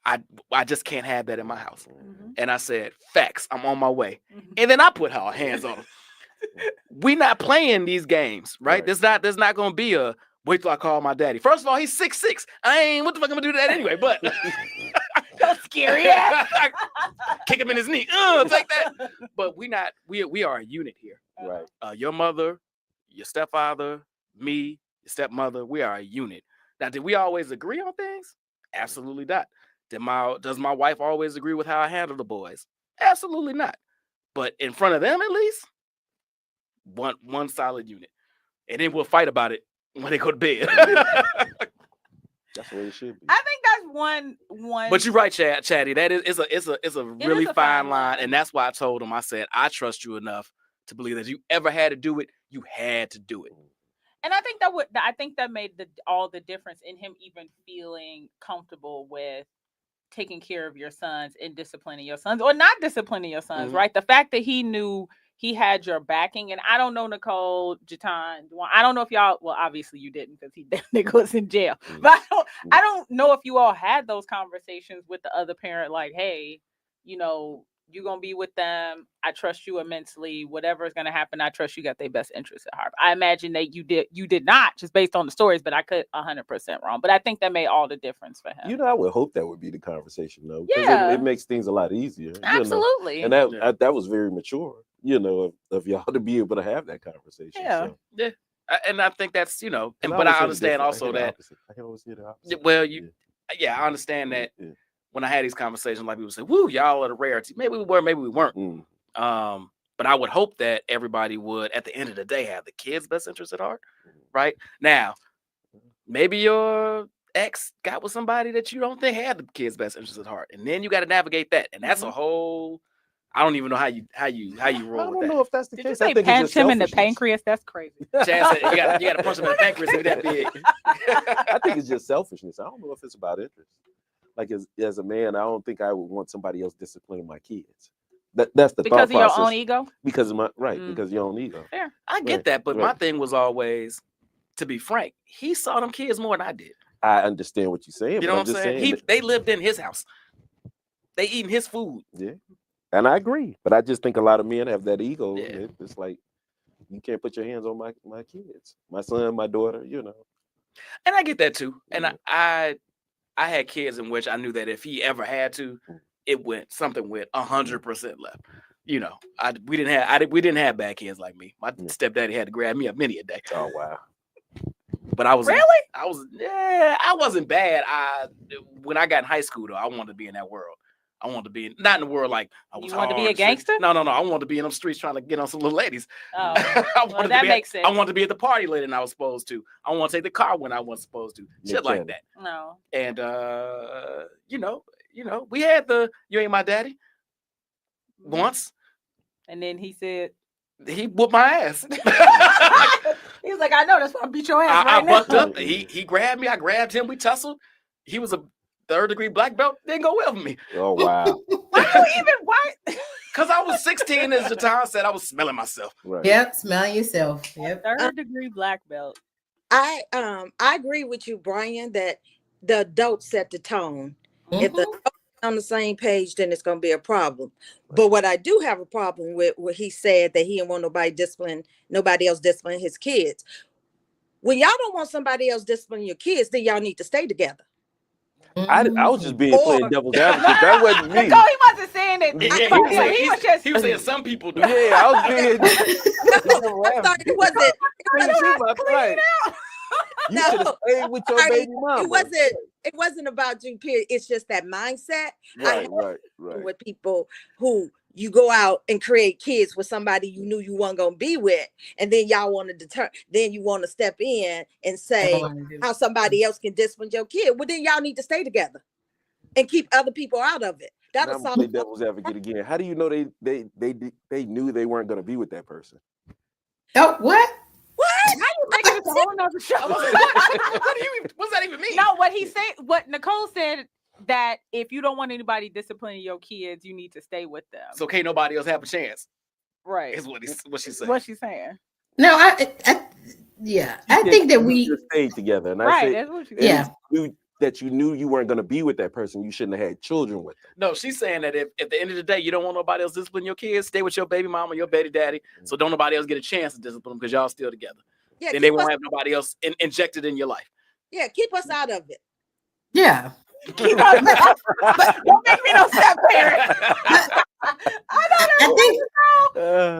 I just can't have that in my house." And I said, "Facts. I'm on my way." And then I put our hands on him. We not playing these games, right? There's not gonna be a wait till I call my daddy. First of all, he's 6'6". What the fuck am I gonna do that anyway? But that's scary. Kick him in his knee. Take that. But we are a unit here. Right. Your mother, your stepfather, me, your stepmother, we are a unit. Now, did we always agree on things? Absolutely not. Does my wife always agree with how I handle the boys? Absolutely not. But in front of them, at least, one solid unit. And then we'll fight about it when they go to bed. That's what it should be. I think that's one. But you're right, Chatty. That is a really a fine fine line, line. and that's why I told him. I said I trust you enough to believe that if you ever had to do it, you had to do it. And I think that made all the difference in him even feeling comfortable with taking care of your sons and disciplining your sons or not disciplining your sons, right? The fact that he knew he had your backing, and I don't know Nicole, Jatan, I don't know if y'all, well, obviously you didn't because that nigga was in jail, but I don't know if you all had those conversations with the other parent, like, hey, you know, you're going to be with them. I trust you immensely. Whatever is going to happen, I trust you got their best interests at heart. I imagine that you did not, just based on the stories, but I could 100% wrong. But I think that made all the difference for him. You know, I would hope that would be the conversation, though, because Yeah. it makes things a lot easier. Absolutely. You know? And that was very mature, you know, of y'all to be able to have that conversation. Yeah. So. Yeah. And I think that's, you know, And but I understand also that. I can always hear the opposite. Well, I understand that. Yeah. When I had these conversations, like people say, "Woo, y'all are the rarity." Maybe we were, maybe we weren't. But I would hope that everybody would, at the end of the day, have the kids' best interest at heart. Right now, maybe your ex got with somebody that you don't think had the kids' best interest at heart, and then you got to navigate that, and that's a whole. I don't even know how you roll with that. I don't know if that's the Did case. you say I think punch it's just him in the selfishness. pancreas? That's crazy. Chad said you got to punch him in the pancreas if that big. I think it's just selfishness. I don't know if it's about interest. Like as a man, I don't think I would want somebody else disciplining my kids. That's the Because thought of your process. own ego? Because of because of your own ego. Fair. I get that, but my thing was always, to be frank, he saw them kids more than I did. I understand what you're saying. You know what I'm saying? They lived in his house. They eating his food. Yeah. And I agree. But I just think a lot of men have that ego. Yeah. It's like, you can't put your hands on my kids. My son, my daughter, you know. And I get that too. And Yeah. I had kids in which I knew that if he ever had to, something went 100% left. You know, we didn't have bad kids like me. My stepdaddy had to grab me up many a day. Oh wow. But I was really? I wasn't bad. When I got in high school though, I wanted to be in that world. I wanted to be not in the world like I was. You wanted to be a gangster? No. I wanted to be in them streets trying to get on some little ladies. Oh, well, that makes sense. I wanted to be at the party later than I was supposed to. I want to take the car when I wasn't supposed to. Shit like that. No. And you know, we had the "You ain't my daddy" once. And then he said he whooped my ass. He was like, I know, that's why I beat your ass. I bucked up. He grabbed me. I grabbed him. We tussled. He was a 3rd-degree black belt. Didn't go well with me. Oh wow. Why? Because I was 16, as the time said, I was smelling myself. Right. Yep, smelling yourself. Yep. 3rd-degree black belt. I agree with you, Brian, that the adults set the tone. If the adults are on the same page, then it's going to be a problem. But what I do have a problem with what he said, that he didn't want nobody else disciplining his kids. When y'all don't want somebody else disciplining your kids, then y'all need to stay together. I was just playing devil's advocate. That wasn't me. No, he wasn't saying that. He was saying some people do. Yeah, I was being. I'm sorry, it wasn't. Right. You should have stayed with your baby mama. It wasn't about you, period. It's just that mindset. Right. With people who you go out and create kids with somebody you knew you weren't gonna be with, and then y'all want to then you want to step in and say how somebody else can discipline your kid. Well, then y'all need to stay together and keep other people out of it. That'll solve. Play devil's advocate again. How do you know they knew they weren't gonna be with that person? Oh, what? Now you're making this a whole nother show. What's that even mean? No, what Nicole said, that if you don't want anybody disciplining your kids, you need to stay with them. So can't nobody else have a chance. Right. Is what she said. What she's saying. No, I think that we just stayed together. And right, I that's what she said. Yeah. That you knew you weren't going to be with that person, you shouldn't have had children with them. No, she's saying that if at the end of the day you don't want nobody else disciplining your kids, stay with your baby mama, your baby daddy, so don't nobody else get a chance to discipline them because y'all still together. Yeah, then they won't have nobody else injected in your life. Yeah, keep us out of it. Yeah. Keep us out. But don't make me no step parent.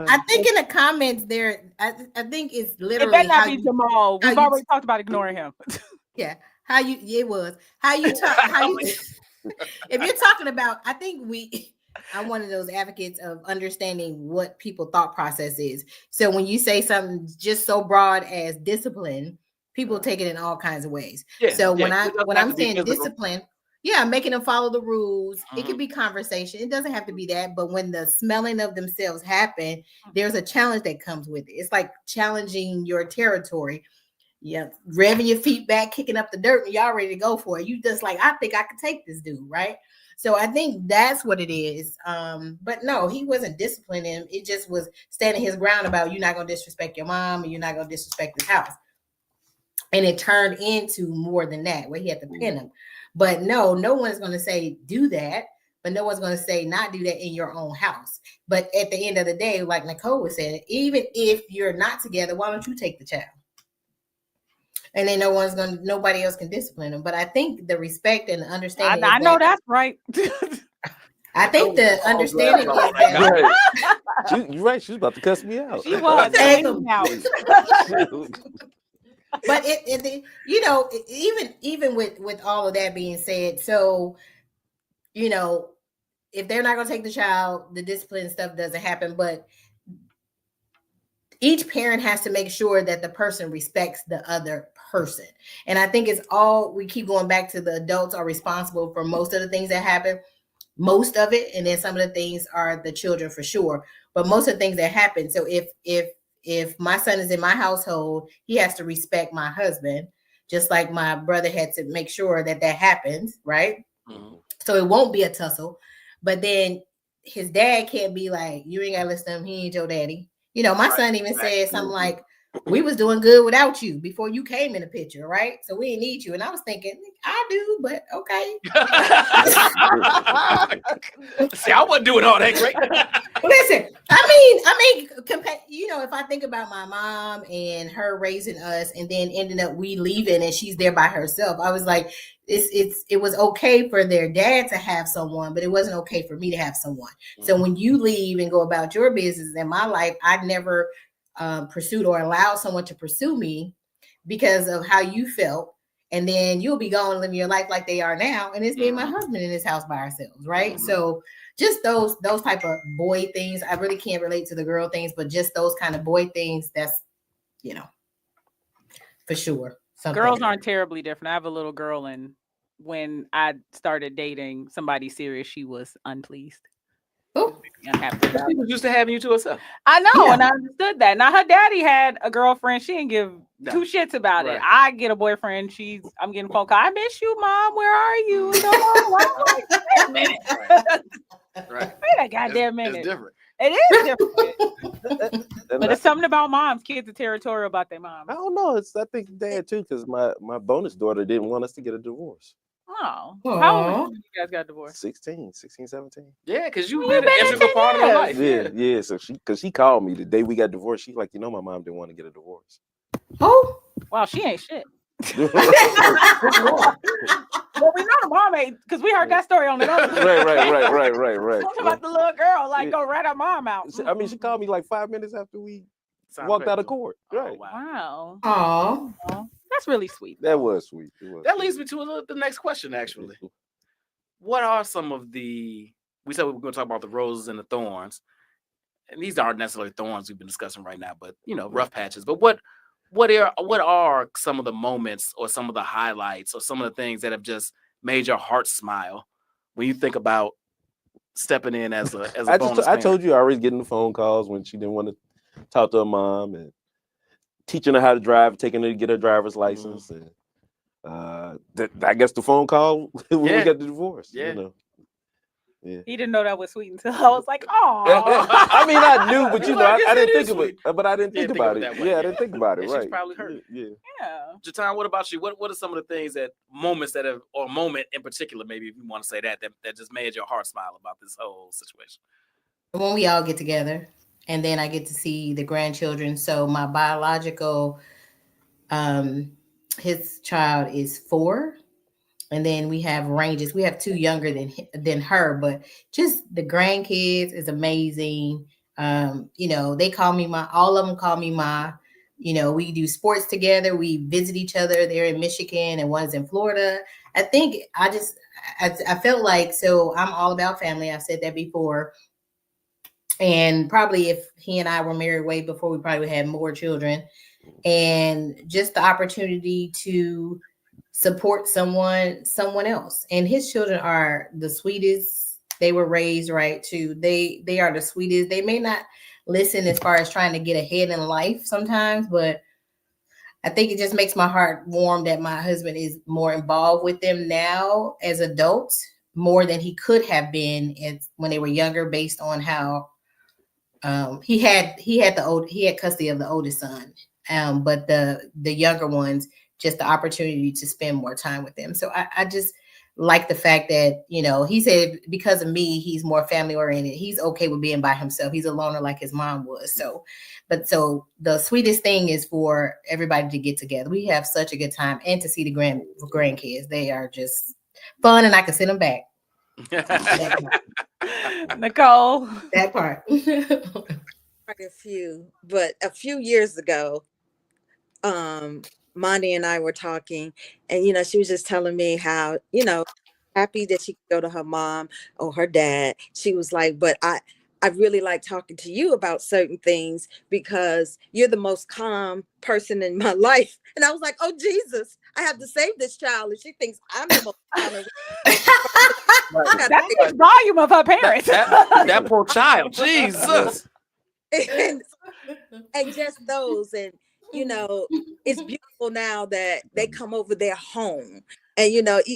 I think in the comments there, I think it's literally. It better not be Jamal. We've already talked about ignoring him. Yeah. How you if you're talking about, I think I'm one of those advocates of understanding what people thought process is. So when you say something just so broad as discipline, people take it in all kinds of ways. Yeah, so when I'm saying discipline, Yeah, making them follow the rules. It Mhm. can be conversation. It doesn't have to be that, but when the smelling of themselves happen, there's a challenge that comes with it. It's like challenging your territory. Yeah, revving your feet back, kicking up the dirt, and y'all ready to go for it. You just like, I think I could take this dude, right? So I think that's what it is. But no, he wasn't disciplining him. It just was standing his ground about you're not gonna disrespect your mom and you're not gonna disrespect this house. And it turned into more than that, where he had to pin him. But no one's gonna say do that, but no one's gonna say not do that in your own house. But at the end of the day, like Nicole was saying, even if you're not together, why don't you take the child? And then nobody else can discipline them. But I think the respect and the understanding. I know that's right. I think the understanding is that. Right. You're right. She's about to cuss me out. She was. But it even with all of that being said, so if they're not going to take the child, the discipline stuff doesn't happen. But each parent has to make sure that the person respects the other person. And I think we keep going back to the adults are responsible for most of the things that happen, most of it. And then some of the things are the children for sure. But most of the things that happen. So if my son is in my household, he has to respect my husband, just like my brother had to make sure that happens. Right. Mm-hmm. So it won't be a tussle. But then his dad can't be like, you ain't got to listen to him. He ain't your daddy. My son even said something like, we was doing good without you before you came in the picture, right? So we didn't need you. And I was thinking, I do, but okay. See, I wasn't doing all that great. Listen, I mean, if I think about my mom and her raising us and then ending up we leaving and she's there by herself, I was like, it was okay for their dad to have someone, but it wasn't okay for me to have someone. Mm-hmm. So when you leave and go about your business in my life, I never pursued or allowed someone to pursue me because of how you felt. And then you'll be going living your life like they are now. And it's me and my husband in this house by ourselves. Right. Mm-hmm. So just those type of boy things. I really can't relate to the girl things, but just those kind of boy things. That's, for sure. Girls aren't terribly different. I have a little girl, and when I started dating somebody serious, she was unpleased. Oh, she was used to having you to herself. I know, and I understood that. Now her daddy had a girlfriend. She didn't give two shits about it. I get a boyfriend. I'm getting phone call. I miss you, mom. Where are you? Wait a minute. Right. Wait a goddamn minute. It's different. It is different. But it's something about moms. Kids are territorial about their moms. I don't know. I think dad too, because my bonus daughter didn't want us to get a divorce. Oh. How old did you guys got divorced? 16, 17. Yeah, because you've been an integral part of her life. Yeah. So she called me the day we got divorced. She's like, my mom didn't want to get a divorce. Oh. Wow, she ain't shit. Well, we know the mom ain't, because we heard that story on the other. Right. Talk about the little girl, go rat her mom out. I mean, she called me like 5 minutes after we walked out of court. Right. Wow. Oh, that's really sweet. That was sweet. That leads me to the next question, actually. What are some of we said we were going to talk about the roses and the thorns, and these aren't necessarily thorns we've been discussing right now, but rough patches. But what are some of the moments or some of the highlights or some of the things that have just made your heart smile when you think about stepping in as a bonus I told you I was getting the phone calls when she didn't want to talk to her mom, and teaching her how to drive, taking her to get her driver's license, and I guess the phone call when we got the divorce. Yeah. He didn't know that was sweet until I was like, "Oh." I mean, I knew, but I didn't think of it. But I didn't think about it. I didn't think about it. Right? She's probably hurt. Yeah. Jatan, what about you? What are some of the things or moment in particular, maybe if you want to say that just made your heart smile about this whole situation? When we all get together, and then I get to see the grandchildren. So my biological, his child is 4. And then we have ranges. We have 2 younger than her, but just the grandkids is amazing. They call me Ma. All of them call me Ma. We do sports together. We visit each other. They're in Michigan and one's in Florida. I think I felt like, so I'm all about family. I've said that before. And probably if he and I were married way before, we probably would have more children. And just the opportunity to support someone else. And his children are the sweetest. They were raised right too. They are the sweetest. They may not listen as far as trying to get ahead in life sometimes, but I think it just makes my heart warm that my husband is more involved with them now as adults, more than he could have been when they were younger, based on how he had custody of the oldest son, but the younger ones, just the opportunity to spend more time with them. So I just like the fact that, he said because of me, he's more family oriented. He's okay with being by himself. He's a loner like his mom was. So the sweetest thing is for everybody to get together. We have such a good time, and to see the grandkids. They are just fun, and I can send them back. Nicole, That part. A few years ago, Monty and I were talking, and she was just telling me how, happy that she could go to her mom or her dad. She was like, but I really like talking to you about certain things because you're the most calm person in my life. And I was like, oh Jesus, I have to save this child, and she thinks I'm the most calm. That speaks volume of her parents. That poor child, Jesus. And just those, and it's beautiful now that they come over their home, and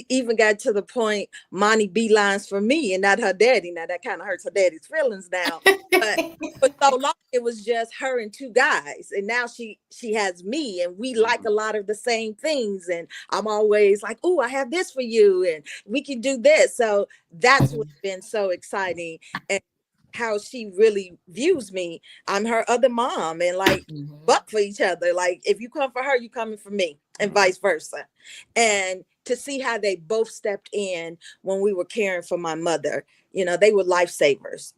even got to the point Monty beelines for me and not her daddy. Now that kind of hurts her daddy's feelings now, but for so long it was just her and two guys, and now she has me, and we like a lot of the same things, and I'm always like, oh, I have this for you, and we can do this. So that's what's been so exciting, and how she really views me. I'm her other mom, and like buck for each other. Like if you come for her, you coming for me, and vice versa. And to see how they both stepped in when we were caring for my mother, they were lifesavers.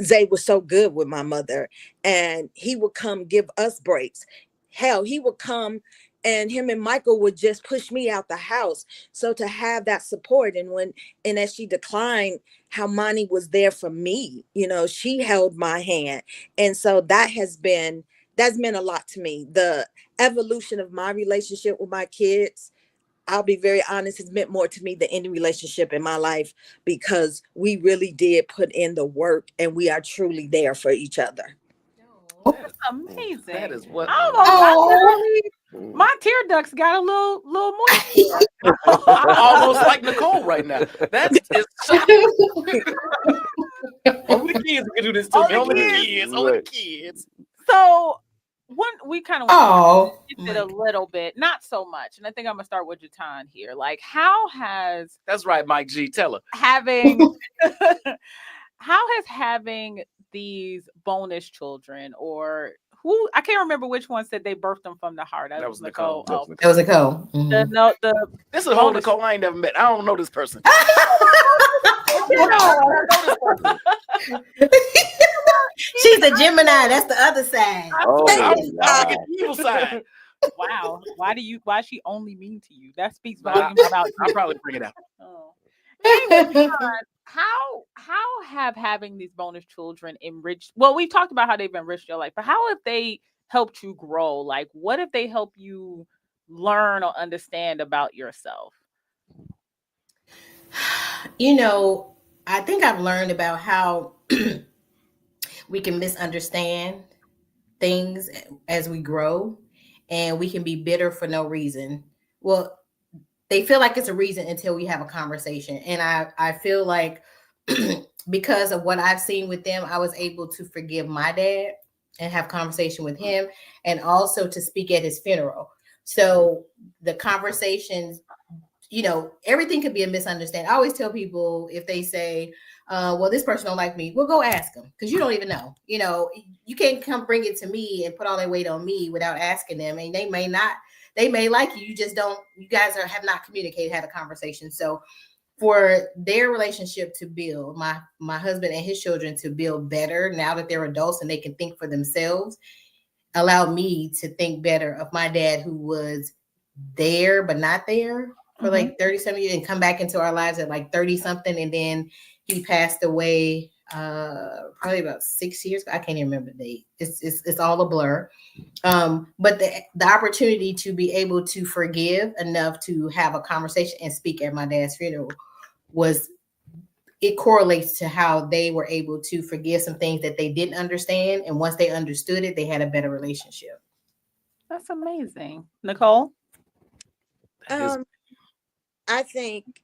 Zay was so good with my mother, and he would come give us breaks. Hell, he would come, and him and Michael would just push me out the house. So to have that support, and as she declined, how Monty was there for me, she held my hand. And so that's meant a lot to me. The evolution of my relationship with my kids, I'll be very honest, has meant more to me than any relationship in my life, because we really did put in the work, and we are truly there for each other. That's amazing. That is what. My tear ducts got a little moist. Almost like Nicole right now. That is shocking. Only the kids can do this to me. Only the kids. So we kind of it a little bit, not so much. And I think I'm gonna start with Jatan here. Like, how has that's right, Mike G. Tell her having having these bonus children, or who, I can't remember which one said they birthed them from the heart. That was Nicole. That was Nicole. Mm-hmm. This is a whole Nicole I ain't never met. I don't know this person. She's the Gemini. That's the other side. The evil side. Wow. Why is she only mean to you? That speaks volumes about you. I'll probably bring it out. Oh. Anyway, how have having these bonus children enriched? Well, we've talked about how they've enriched your life, but how have they helped you grow? Like, what if they help you learn or understand about yourself? I think I've learned about how we can misunderstand things as we grow, and we can be bitter for no reason. Well, they feel like it's a reason until we have a conversation. And I feel like because of what I've seen with them, I was able to forgive my dad and have conversation with him, and also to speak at his funeral. So the conversations, everything could be a misunderstanding. I always tell people, if they say, well, this person don't like me, well, go ask them, because you don't even know. You can't come bring it to me and put all that weight on me without asking them. And they may like you. You just don't, you guys have not communicated, had a conversation. So for their relationship to build, my husband and his children to build better now that they're adults and they can think for themselves, allowed me to think better of my dad, who was there but not there for like 30-some years, and come back into our lives at like 30 something, and then he passed away probably about 6 years. I can't even remember the date. It's all a blur. But the opportunity to be able to forgive enough to have a conversation and speak at my dad's funeral it correlates to how they were able to forgive some things that they didn't understand, and once they understood it, they had a better relationship. That's amazing. Nicole? I think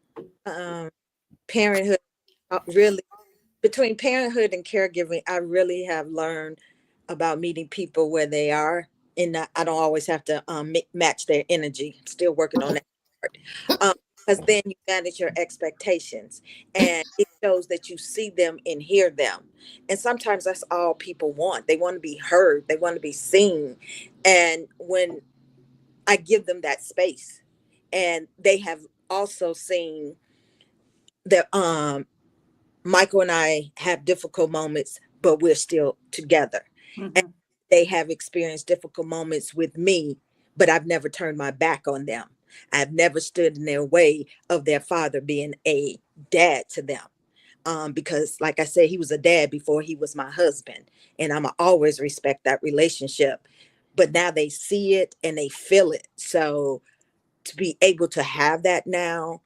parenthood really, between parenthood and caregiving, I really have learned about meeting people where they are, and I don't always have to match their energy. Still working on that part. Because then you manage your expectations, and it shows that you see them and hear them. And sometimes that's all people want. They want to be heard. They want to be seen. And when I give them that space, and they have also seen that Michael and I have difficult moments, but we're still together. Mm-hmm. And they have experienced difficult moments with me, but I've never turned my back on them. I've never stood in their way of their father being a dad to them. Because like I said, he was a dad before he was my husband, and I'm always respect that relationship. But now they see it and they feel it. So to be able to have that now,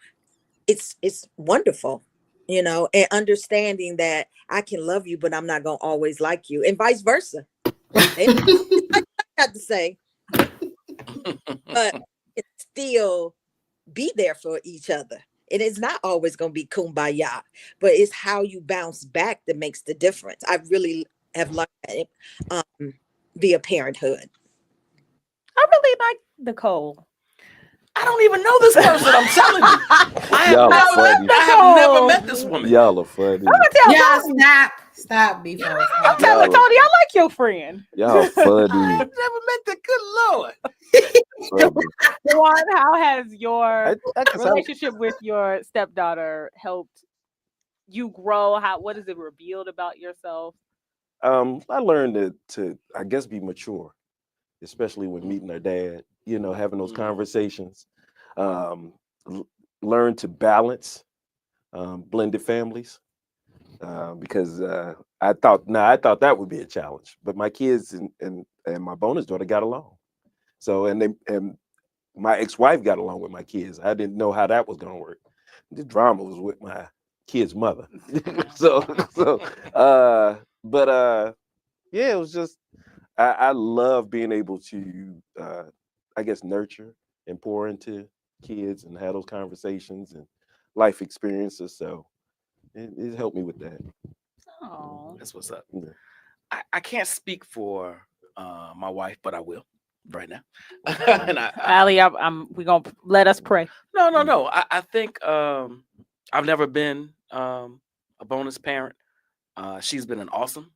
it's wonderful, and understanding that I can love you, but I'm not going to always like you, and vice versa. I have to say, but it's still be there for each other. And it's not always going to be kumbaya, but it's how you bounce back that makes the difference. I really have learned that via parenthood. I really like Nicole. I don't even know this person. I'm telling you, I have never met this woman. Y'all are funny. I'm gonna tell Y'all stop before. I'm telling Tony, I like your friend. Y'all funny. I've never met the good Lord. Juan, how has your I relationship with your stepdaughter helped you grow? What is it revealed about yourself? I learned to I guess be mature, especially when meeting her dad, having those conversations. Learn to balance blended families, because I thought that would be a challenge, but my kids and my bonus daughter got along. So and my ex-wife got along with my kids. I didn't know how that was going to work. The drama was with my kid's mother. Yeah, it was just I love being able to I guess nurture and pour into kids and have those conversations and life experiences. So it helped me with that. Oh, That's what's up. Yeah. I can't speak for my wife, but I will right now. And Allie, we're gonna let us pray. No. I think I've never been a bonus parent. She's been an awesome,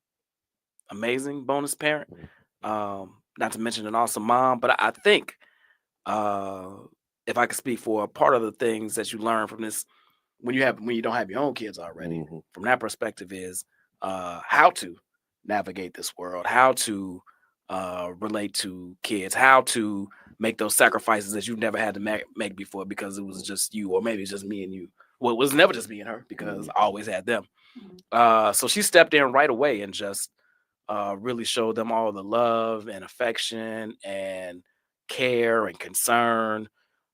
amazing bonus parent. Not to mention an awesome mom, but I think if I could speak for part of the things that you learn from this when you don't have your own kids already, from that perspective is how to navigate this world, how to relate to kids, how to make those sacrifices that you've never had to make before because it was just you, or maybe it's just me and you. Well, it was never just me and her because I always had them. So she stepped in right away and just really showed them all the love and affection and care and concern,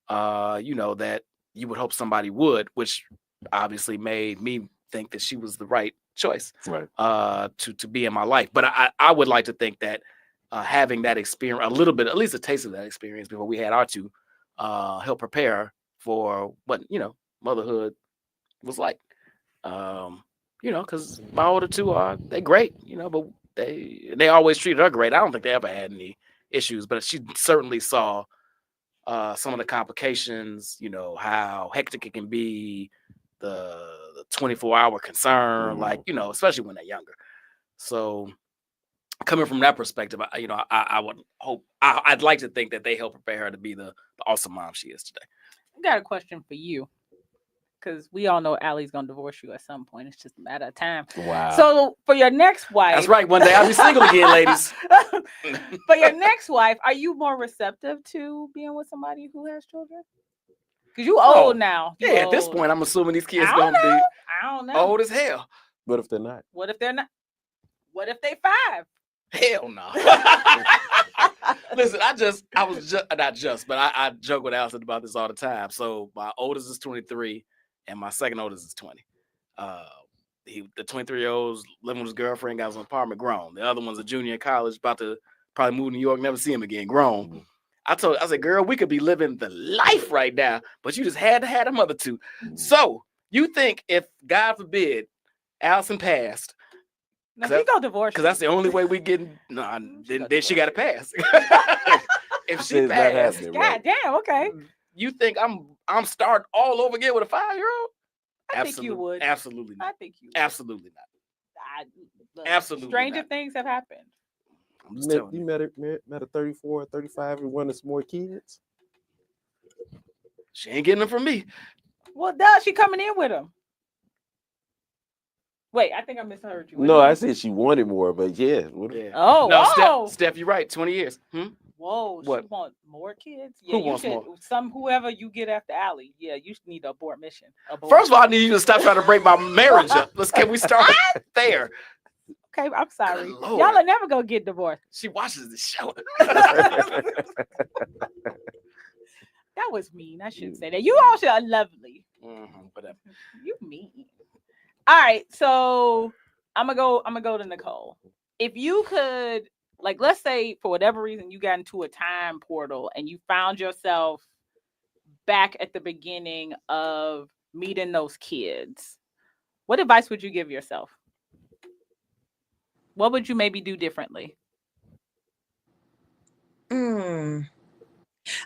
that you would hope somebody would, which obviously made me think that she was the right choice, right, to be in my life. But I would like to think that having that experience, a little bit, at least a taste of that experience before we had our two, help prepare for what motherhood was like. Because my older two they're great, but they always treated her great. I don't think they ever had any issues, but she certainly saw some of the complications, how hectic it can be, the 24-hour concern, especially when they're younger. So coming from that perspective, I would hope, I'd like to think that they help prepare her to be the awesome mom she is today. I got a question for you, because we all know Allie's gonna divorce you at some point. It's just a matter of time. Wow. So for your next wife, that's right. One day I'll be single again, ladies. For your next wife, are you more receptive to being with somebody who has children? Because you old now. At this point, I'm assuming these kids I don't know. old as hell. What if they're not? What if they're not? What if they 5? Hell no. Listen, I joke with Allison about this all the time. So my oldest is 23 and my second oldest is 20. The 23-year-old's living with his girlfriend, got his apartment, grown. The other one's a junior in college, about to probably move to New York, never see him again, grown. Mhm. I said, girl, we could be living the life right now, but you just had to have them other two. So you think if, God forbid, Allison passed, No, she go divorce. because that's the only way we getting. No, then she got to pass. If she It's not passed, happening, God right? damn. Okay. you think I'm starting all over again with a 5-year-old? I think you would. Absolutely not. I think you would. Absolutely not. Look, Absolutely stranger not. things have happened. I'm just telling You you. met a 34, 35 and wanted some more kids? She ain't getting them from me. Well, duh, she coming in with him. Wait, I think I misheard you. What No, did you I say? said she wanted more, but yeah. Yeah. Oh, No, whoa. Steph, you're right. 20 years. Whoa, What? she want more kids? Who Yeah, you wants should. more? Whoever you get after Allie, yeah, you should need to abort mission. First of all, I need you to stop trying to break my marriage up. Can we start there? Okay, I'm sorry. Good Lord. Y'all are never gonna get divorced. She watches the show. That was mean. I shouldn't say that. You all should are lovely. Whatever. You mean. All right, so I'm gonna go to Nicole. If you could, like, let's say for whatever reason you got into a time portal and you found yourself back at the beginning of meeting those kids, what advice would you give yourself? What would you maybe do differently?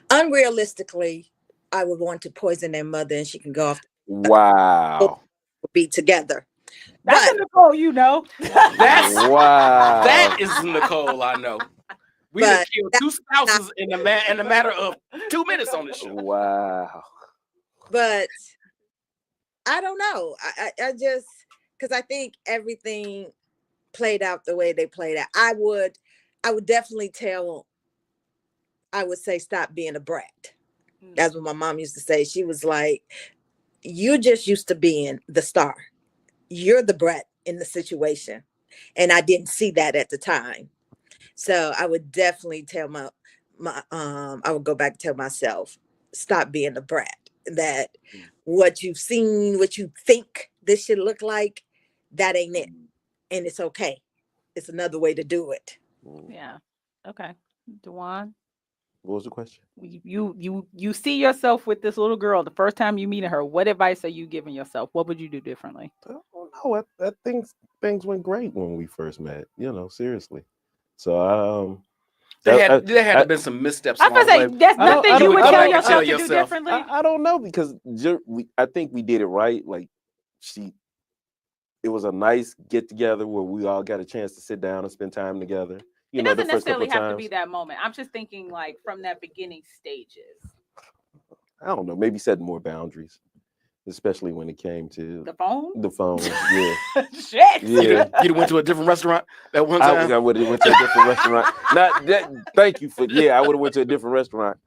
Unrealistically, I would want to poison their mother and she can go off Wow. be together. That's But- a Nicole, you know. That's Wow. that is Nicole. I know. We have But killed 2 spouses in a matter of 2 minutes on this show. Wow. But I don't know. I just, because I think everything played out the way they played out. I would definitely I would say stop being a brat. That's what my mom used to say. She was like, you're just used to being the star. You're the brat in the situation. And I didn't see that at the time. So I would definitely tell I would go back and tell myself, stop being a brat. That what you've seen, what you think this should look like, that ain't it. And it's okay. It's another way to do it. Yeah. Okay. Dewan, What was the question? you see yourself with this little girl the first time you meet her. What advice are you giving yourself? What would you do differently? I don't know. I think things went great when we first met. Seriously. So There had to have been some missteps. I was along gonna the say way. that's I don't- nothing I you don't- would I tell don't- yourself tell to do yourself. differently. I don't know because I think we did it right. Like it was a nice get together where we all got a chance to sit down and spend time together. It The doesn't first couple necessarily of have to be times. that moment. I'm just thinking like from that beginning stages. I don't know. Maybe setting more boundaries, especially when it came to The phone? the phone. Yeah, Shit. yeah. You went to a different restaurant that one time. I would have went to a different restaurant. Not that. Thank you for. Yeah, I would have went to a different restaurant.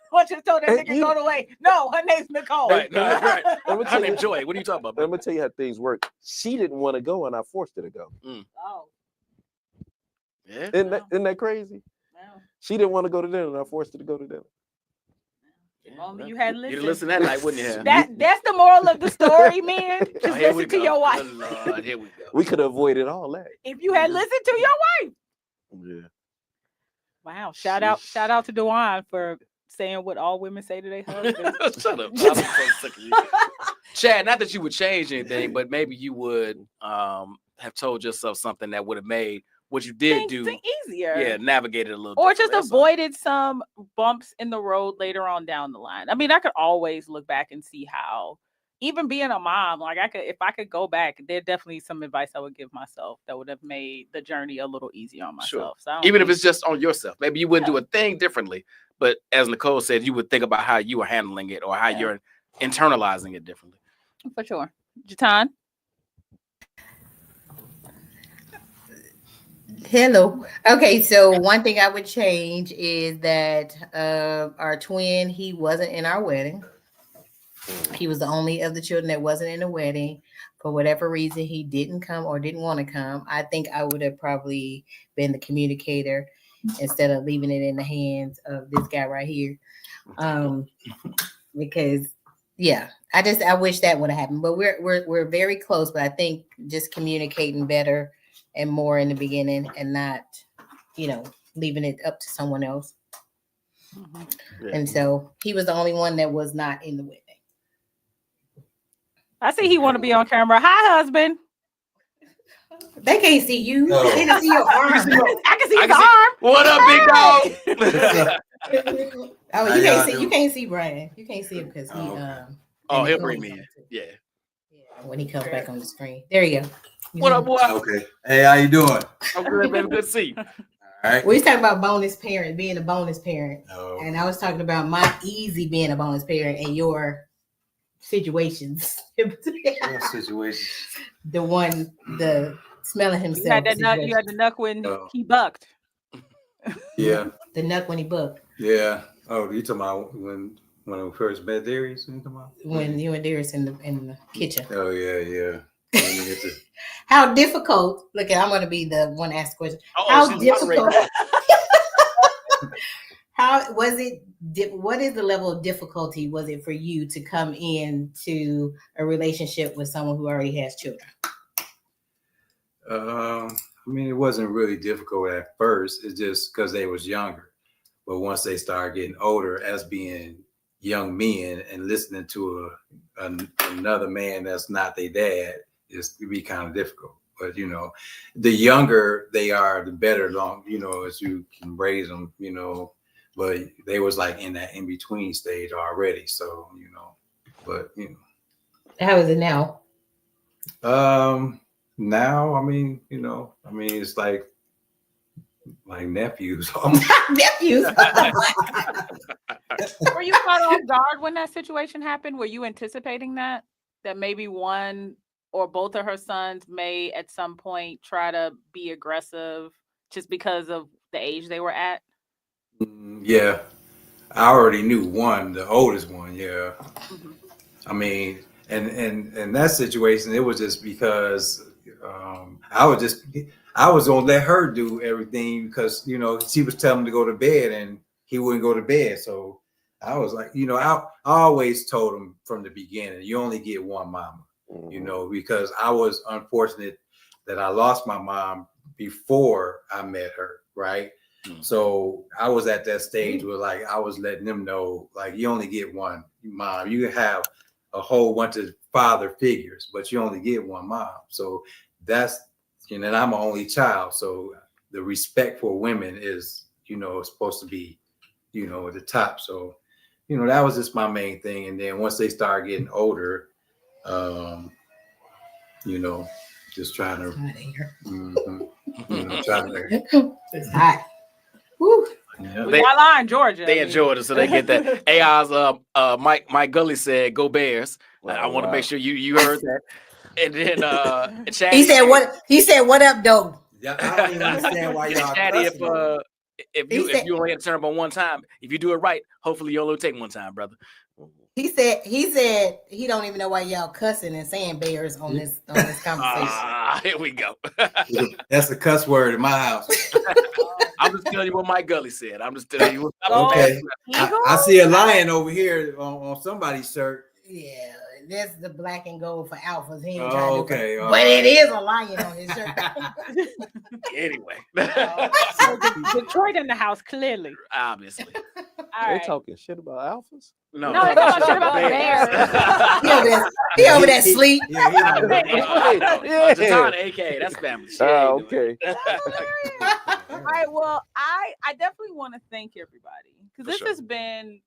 What you told that Hey, nigga you- go away? No, her name's Nicole. Right, no, right. Let me Her tell name you. Joy. What are you talking about, I'm bro? gonna tell you how things work. She didn't want to go, and I forced her to go. Oh, Yeah. Isn't that crazy? well, She didn't want to go to dinner, and I forced her to go to dinner. if only you had You'd listened. listen that night, wouldn't you have? That's the moral of the story, man. Oh, Just here we listen to go. your wife. Oh, Lord, here we go. We could have avoided all that. If you had listened to your wife. Yeah. Wow. Shout out to Dewan for saying what all women say to their husbands. Shut up. I'm so sick of you. Chad, not that you would change anything, but maybe you would have told yourself something that would have made what you did do easier. Yeah, navigate it a little Or differently. just That's all. avoided some bumps in the road later on down the line. I mean, I could always look back and see how, even being a mom, like if I could go back, there's definitely some advice I would give myself that would have made the journey a little easier on myself. Sure. So I don't Even if think- it's just on yourself, maybe you wouldn't do a thing differently. But as Nicole said, you would think about how you were handling it or how you're internalizing it differently. for sure. Jatan? Hello. Okay, so one thing I would change is that our twin, he wasn't in our wedding. He was the only of the children that wasn't in the wedding. for whatever reason he didn't come or didn't want to come, I think I would have probably been the communicator instead of leaving it in the hands of this guy right here. Because yeah, I wish that would have happened. But we're very close, but I think just communicating better and more in the beginning and not, leaving it up to someone else. Yeah. And so he was the only one that was not in the wedding. I see he want to be on camera. Hi, husband. They can't see you. No. They can see your arm. I can see his What up, big dog? Oh, How you y'all can't doing? see Brian. You can't see him because he Oh, and he'll the bring clothes me in. on, too. Yeah. Yeah, when he comes back on the screen. There you go. What up, boy? Okay. Hey, how you doing? I'm good, baby. Good to see you. All right. We was talking about bonus parent, being a bonus parent. Oh, And I was talking about my easy being a bonus parent and your situations. what situation? the smelling himself. You had that nut. You situation. had the nut when Oh. he bucked. Yeah, The nut when he booked. yeah. Oh, you talking about when we first met Darius? You talking about? When you and Darius in the kitchen. Oh yeah, yeah. When you get to- How difficult? Look, I'm going to be the one to ask the question. Oh, How she's difficult? moderating. How was it? What is the level of difficulty was it for you to come into a relationship with someone who already has children? I mean, it wasn't really difficult at first. It's just because they was younger. But once they started getting older, as being young men and listening to another man that's not their dad, it be kind of difficult. But the younger they are, the better. As you can raise them. But they was like in that in between stage already. So but How is it now? now I mean it's like nephews. Nephews. Were you caught off guard when that situation happened? Were you anticipating that maybe one or both of her sons may at some point try to be aggressive just because of the age they were at? Yeah, I already knew one, the oldest one. Yeah, Mhm. I mean, and that situation, it was just because I was gonna let her do everything because she was telling him to go to bed and he wouldn't go to bed. So I was like, I always told him from the beginning, you only get one mama. Because I was unfortunate that I lost my mom before I met her, right? So I was at that stage where like I was letting them know like you only get one mom. You can have a whole bunch of father figures, but you only get one mom. So that's and I'm an only child. So the respect for women is supposed to be at the top. So that was just my main thing. And then once they start getting older, just trying to trying to It's hot. Woo. yeah. We got line Georgia. They in Georgia, so they get that. AI's Mike Gully said, "Go Bears." I want to make sure you heard that. And then Chad, He said what? He said what up, though? Yeah, I don't even understand why y'all Chad, cussing on me. if you only had to turn up on one time, if you do it right, hopefully you'll only take one time, brother. He said he don't even know why y'all cussing and saying bears on this conversation. Here we go. That's a cuss word in my house. I'm just telling you what Mike Gully said. I'm just telling you. Okay. I see a lion over here on somebody's shirt. Yeah, that's the black and gold for alphas. He ain't Oh, trying to okay, do all but right. it is a lion on his shirt. Anyway, Detroit in the house, clearly. obviously. All They right. talking shit about alphas? No, No, they talking shit about the Bears. He over there sleep. Yeah, Yeah. Jatana, AK, that's family. She Oh, ain't doing okay. All right. Well, I definitely want to thank everybody because For this sure. has been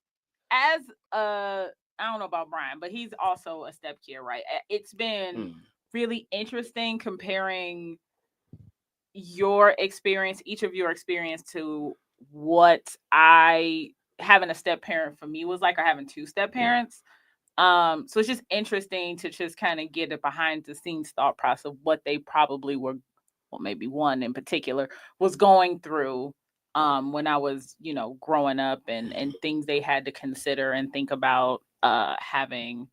as I don't know about Brian, but he's also a step kid, right? It's been really interesting comparing your experience, each of your experience, to what having a step parent for me was like, or having two step parents. So it's just interesting to just kind of get a behind the scenes thought process of what they probably were, well, maybe one in particular was going through when I was, growing up and things they had to consider and think about having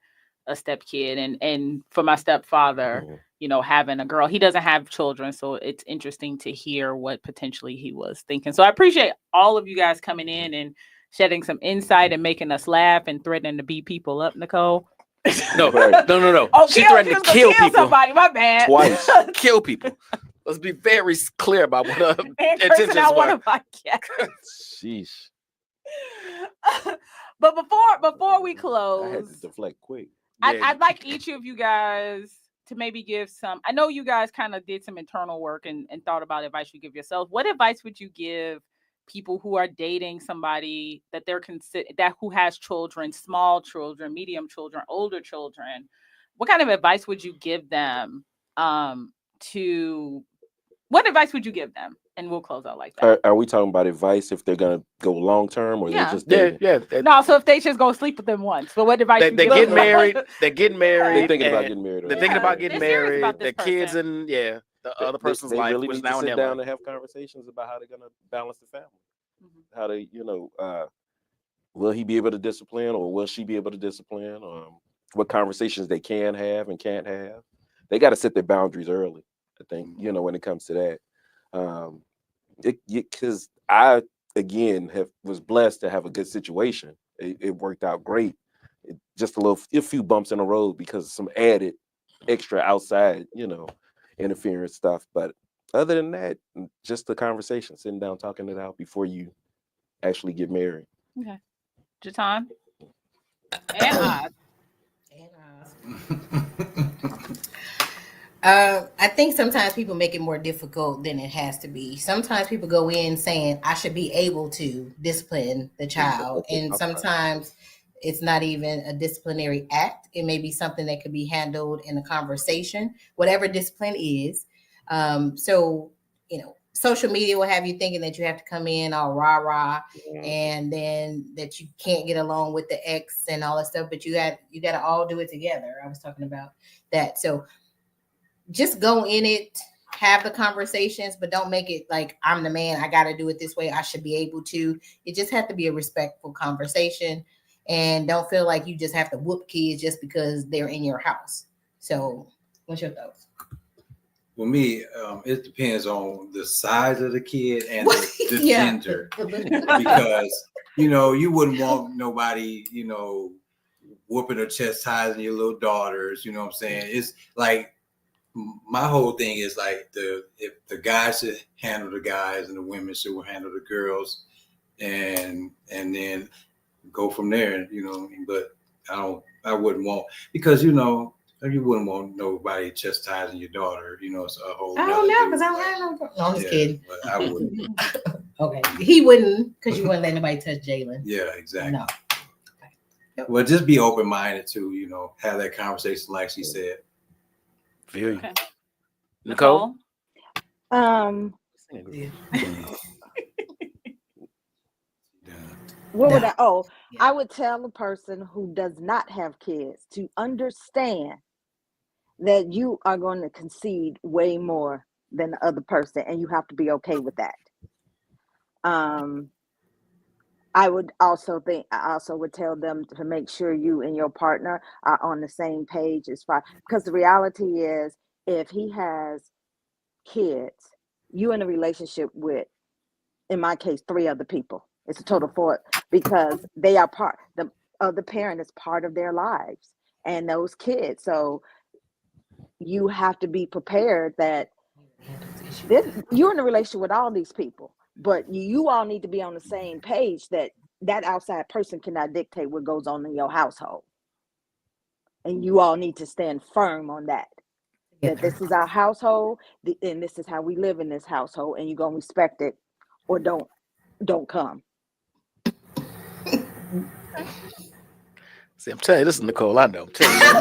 step kid, and for my stepfather, you know, having a girl. He doesn't have children, so it's interesting to hear what potentially he was thinking. So I appreciate all of you guys coming in and shedding some insight and making us laugh and threatening to beat people up, Nicole. No. Oh, She threatened to kill people. Somebody. My bad. Twice. Kill people. Let's be very clear about what her And intentions cursing out were. one of my guests. Sheesh. But before we close, I had to deflect quick. I'd like each of you guys to maybe give some. I know you guys kind of did some internal work and thought about advice you give yourself. What advice would you give people who are dating somebody that they're who has children, small children, medium children, older children? What kind of advice would you give them? What advice would you give them? And we'll close out like that. Are we talking about advice if they're gonna go long term or they're just dating? No, so if they just go sleep with them once, but what advice? They get married. They're getting married. They're thinking about getting married. They're thinking about getting married. About the kids and the other person's they life. really Which need now to sit and down and have conversations about how they're gonna balance the family. How to, will he be able to discipline or will she be able to discipline? What conversations they can have and can't have. They got to set their boundaries early. I think when it comes to that. Because I again was blessed to have a good situation. It worked out great. Just a few bumps in the road because of some added extra outside, interference stuff. But other than that, just the conversation, sitting down, talking it out before you actually get married. Okay, Jatan and Oz. I think sometimes people make it more difficult than it has to be. Sometimes people go in saying, I should be able to discipline the child. And sometimes it's not even a disciplinary act. It may be something that could be handled in a conversation, whatever discipline is. Social media will have you thinking that you have to come in all rah-rah and then that you can't get along with the ex and all that stuff, but you got to all do it together. I was talking about that. So just go in it, have the conversations, but don't make it like I'm the man. I got to do it this way. I should be able to. It just has to be a respectful conversation, and don't feel like you just have to whoop kids just because they're in your house. So what's your thoughts? For me, it depends on the size of the kid and the gender, because you wouldn't want nobody whooping or chastising your little daughters. You know what I'm saying? It's like my whole thing is like if the guys should handle the guys and the women should handle the girls, and then go from there. You know what I mean? But I wouldn't want, because you wouldn't want nobody chastising your daughter. It's a whole. I don't know because I don't have no. No, I'm just kidding. But I wouldn't. Okay, he wouldn't, because you wouldn't let nobody touch Jalen. Yeah, exactly. No. Yep. Well, just be open minded to have that conversation, like she said. Feel you. Okay. Nicole? What would I would tell a person who does not have kids to understand that you are going to concede way more than the other person, and you have to be okay with that. I also would tell them to make sure you and your partner are on the same page as far, because the reality is, if he has kids, you in a relationship with, in my case, 3 other people. It's a total 4, because they are the other parent is part of their lives and those kids. So you have to be prepared that you're in a relationship with all these people, but you all need to be on the same page that outside person cannot dictate what goes on in your household. And you all need to stand firm on that. That this is our household, and this is how we live in this household, and you're going to respect it, or don't come. See, I'm telling you, this is Nicole. I know. I'm telling you.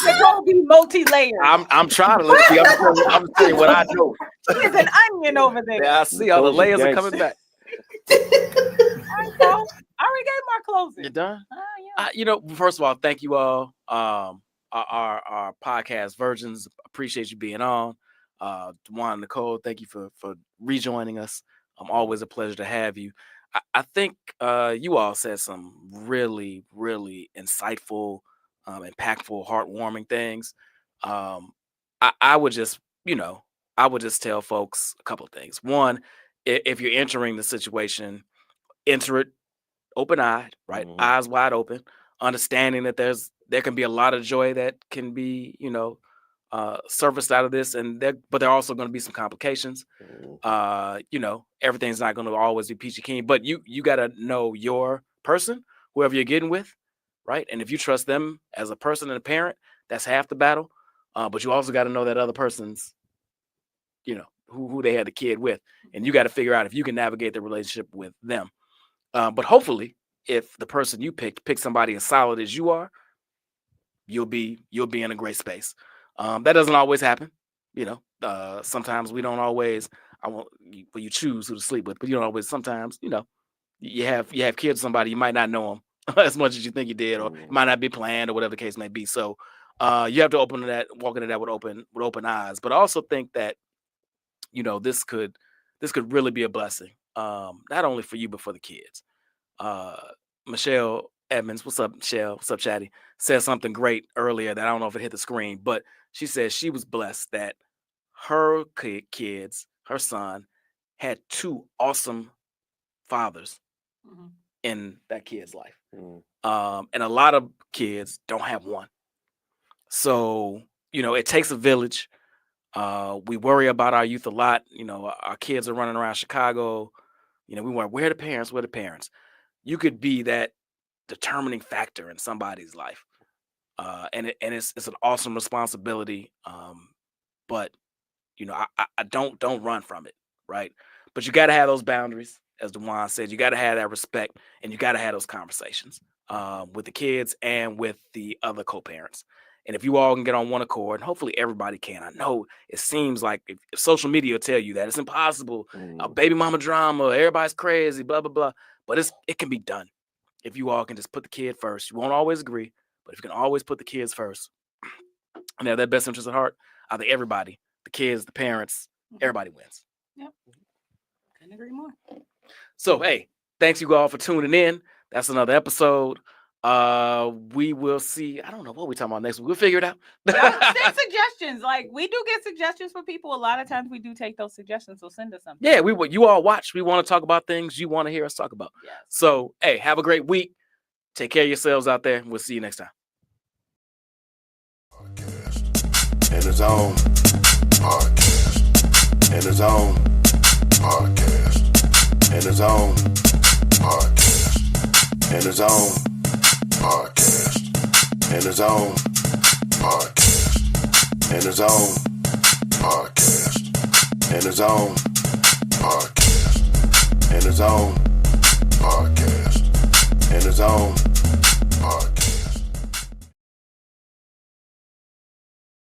Nicole be multi-layered. I'm trying to let you. I'm telling you what I know. There's an onion over there. Yeah, I see all the layers are coming back. I already gave my closing. You done? Yeah. First of all, thank you all. Our podcast virgins, appreciate you being on. Juan, Nicole, thank you for rejoining us. Always a pleasure to have you. I think you all said some really, really insightful, impactful, heartwarming things. Um, I would just, I would just tell folks a couple of things. One, if you're entering the situation, enter it open-eyed, right? Mhm. Eyes wide open, understanding that there can be a lot of joy that can be, surfaced out of this, but there are also going to be some complications. Everything's not going to always be peachy keen, but you got to know your person, whoever you're getting with, right? And if you trust them as a person and a parent, that's half the battle. But you also got to know that other person's, who they had the kid with, and you got to figure out if you can navigate the relationship with them. But hopefully, if the person you pick somebody as solid as you are, you'll be in a great space. That doesn't always happen, sometimes we don't always. You choose who to sleep with, but you don't always. Sometimes, you have kids with somebody, you might not know them as much as you think you did, or it might not be planned, or whatever the case may be. So you have to walk into that with open eyes. But I also think that this could really be a blessing, not only for you but for the kids. Michelle Edmonds, what's up, Michelle? What's up, Chatty? Said something great earlier that I don't know if it hit the screen, but she said she was blessed that her kids, her son, had two awesome fathers in that kid's life. And a lot of kids don't have one. So, it takes a village. We worry about our youth a lot. Our kids are running around Chicago. We wonder, where are the parents? Where are the parents? You could be that determining factor in somebody's life. And it's an awesome responsibility. But I don't run from it, right? But you got to have those boundaries, as DeJuan said. You got to have that respect, and you got to have those conversations with the kids and with the other co-parents. And if you all can get on one accord, and hopefully everybody can. I know it seems like if social media will tell you that it's impossible, baby mama drama, everybody's crazy, blah blah blah. But it can be done if you all can just put the kid first. You won't always agree, but if you can always put the kids first and have their best interest at heart, I think everybody, the kids, the parents, everybody wins. Yep. Couldn't agree more. So, hey, thanks you all for tuning in. That's another episode. We will see. I don't know what we're talking about next week. We'll figure it out. Send suggestions. Like, we do get suggestions from people. A lot of times we do take those suggestions. So send us something. Yeah, you all watch. We want to talk about things you want to hear us talk about. Yes. So, hey, have a great week. Take care of yourselves out there. We'll see you next time. In his own podcast. In his own podcast. In his own podcast. In his own podcast. In his own podcast. In his own podcast. In his own podcast. In his own podcast. In his own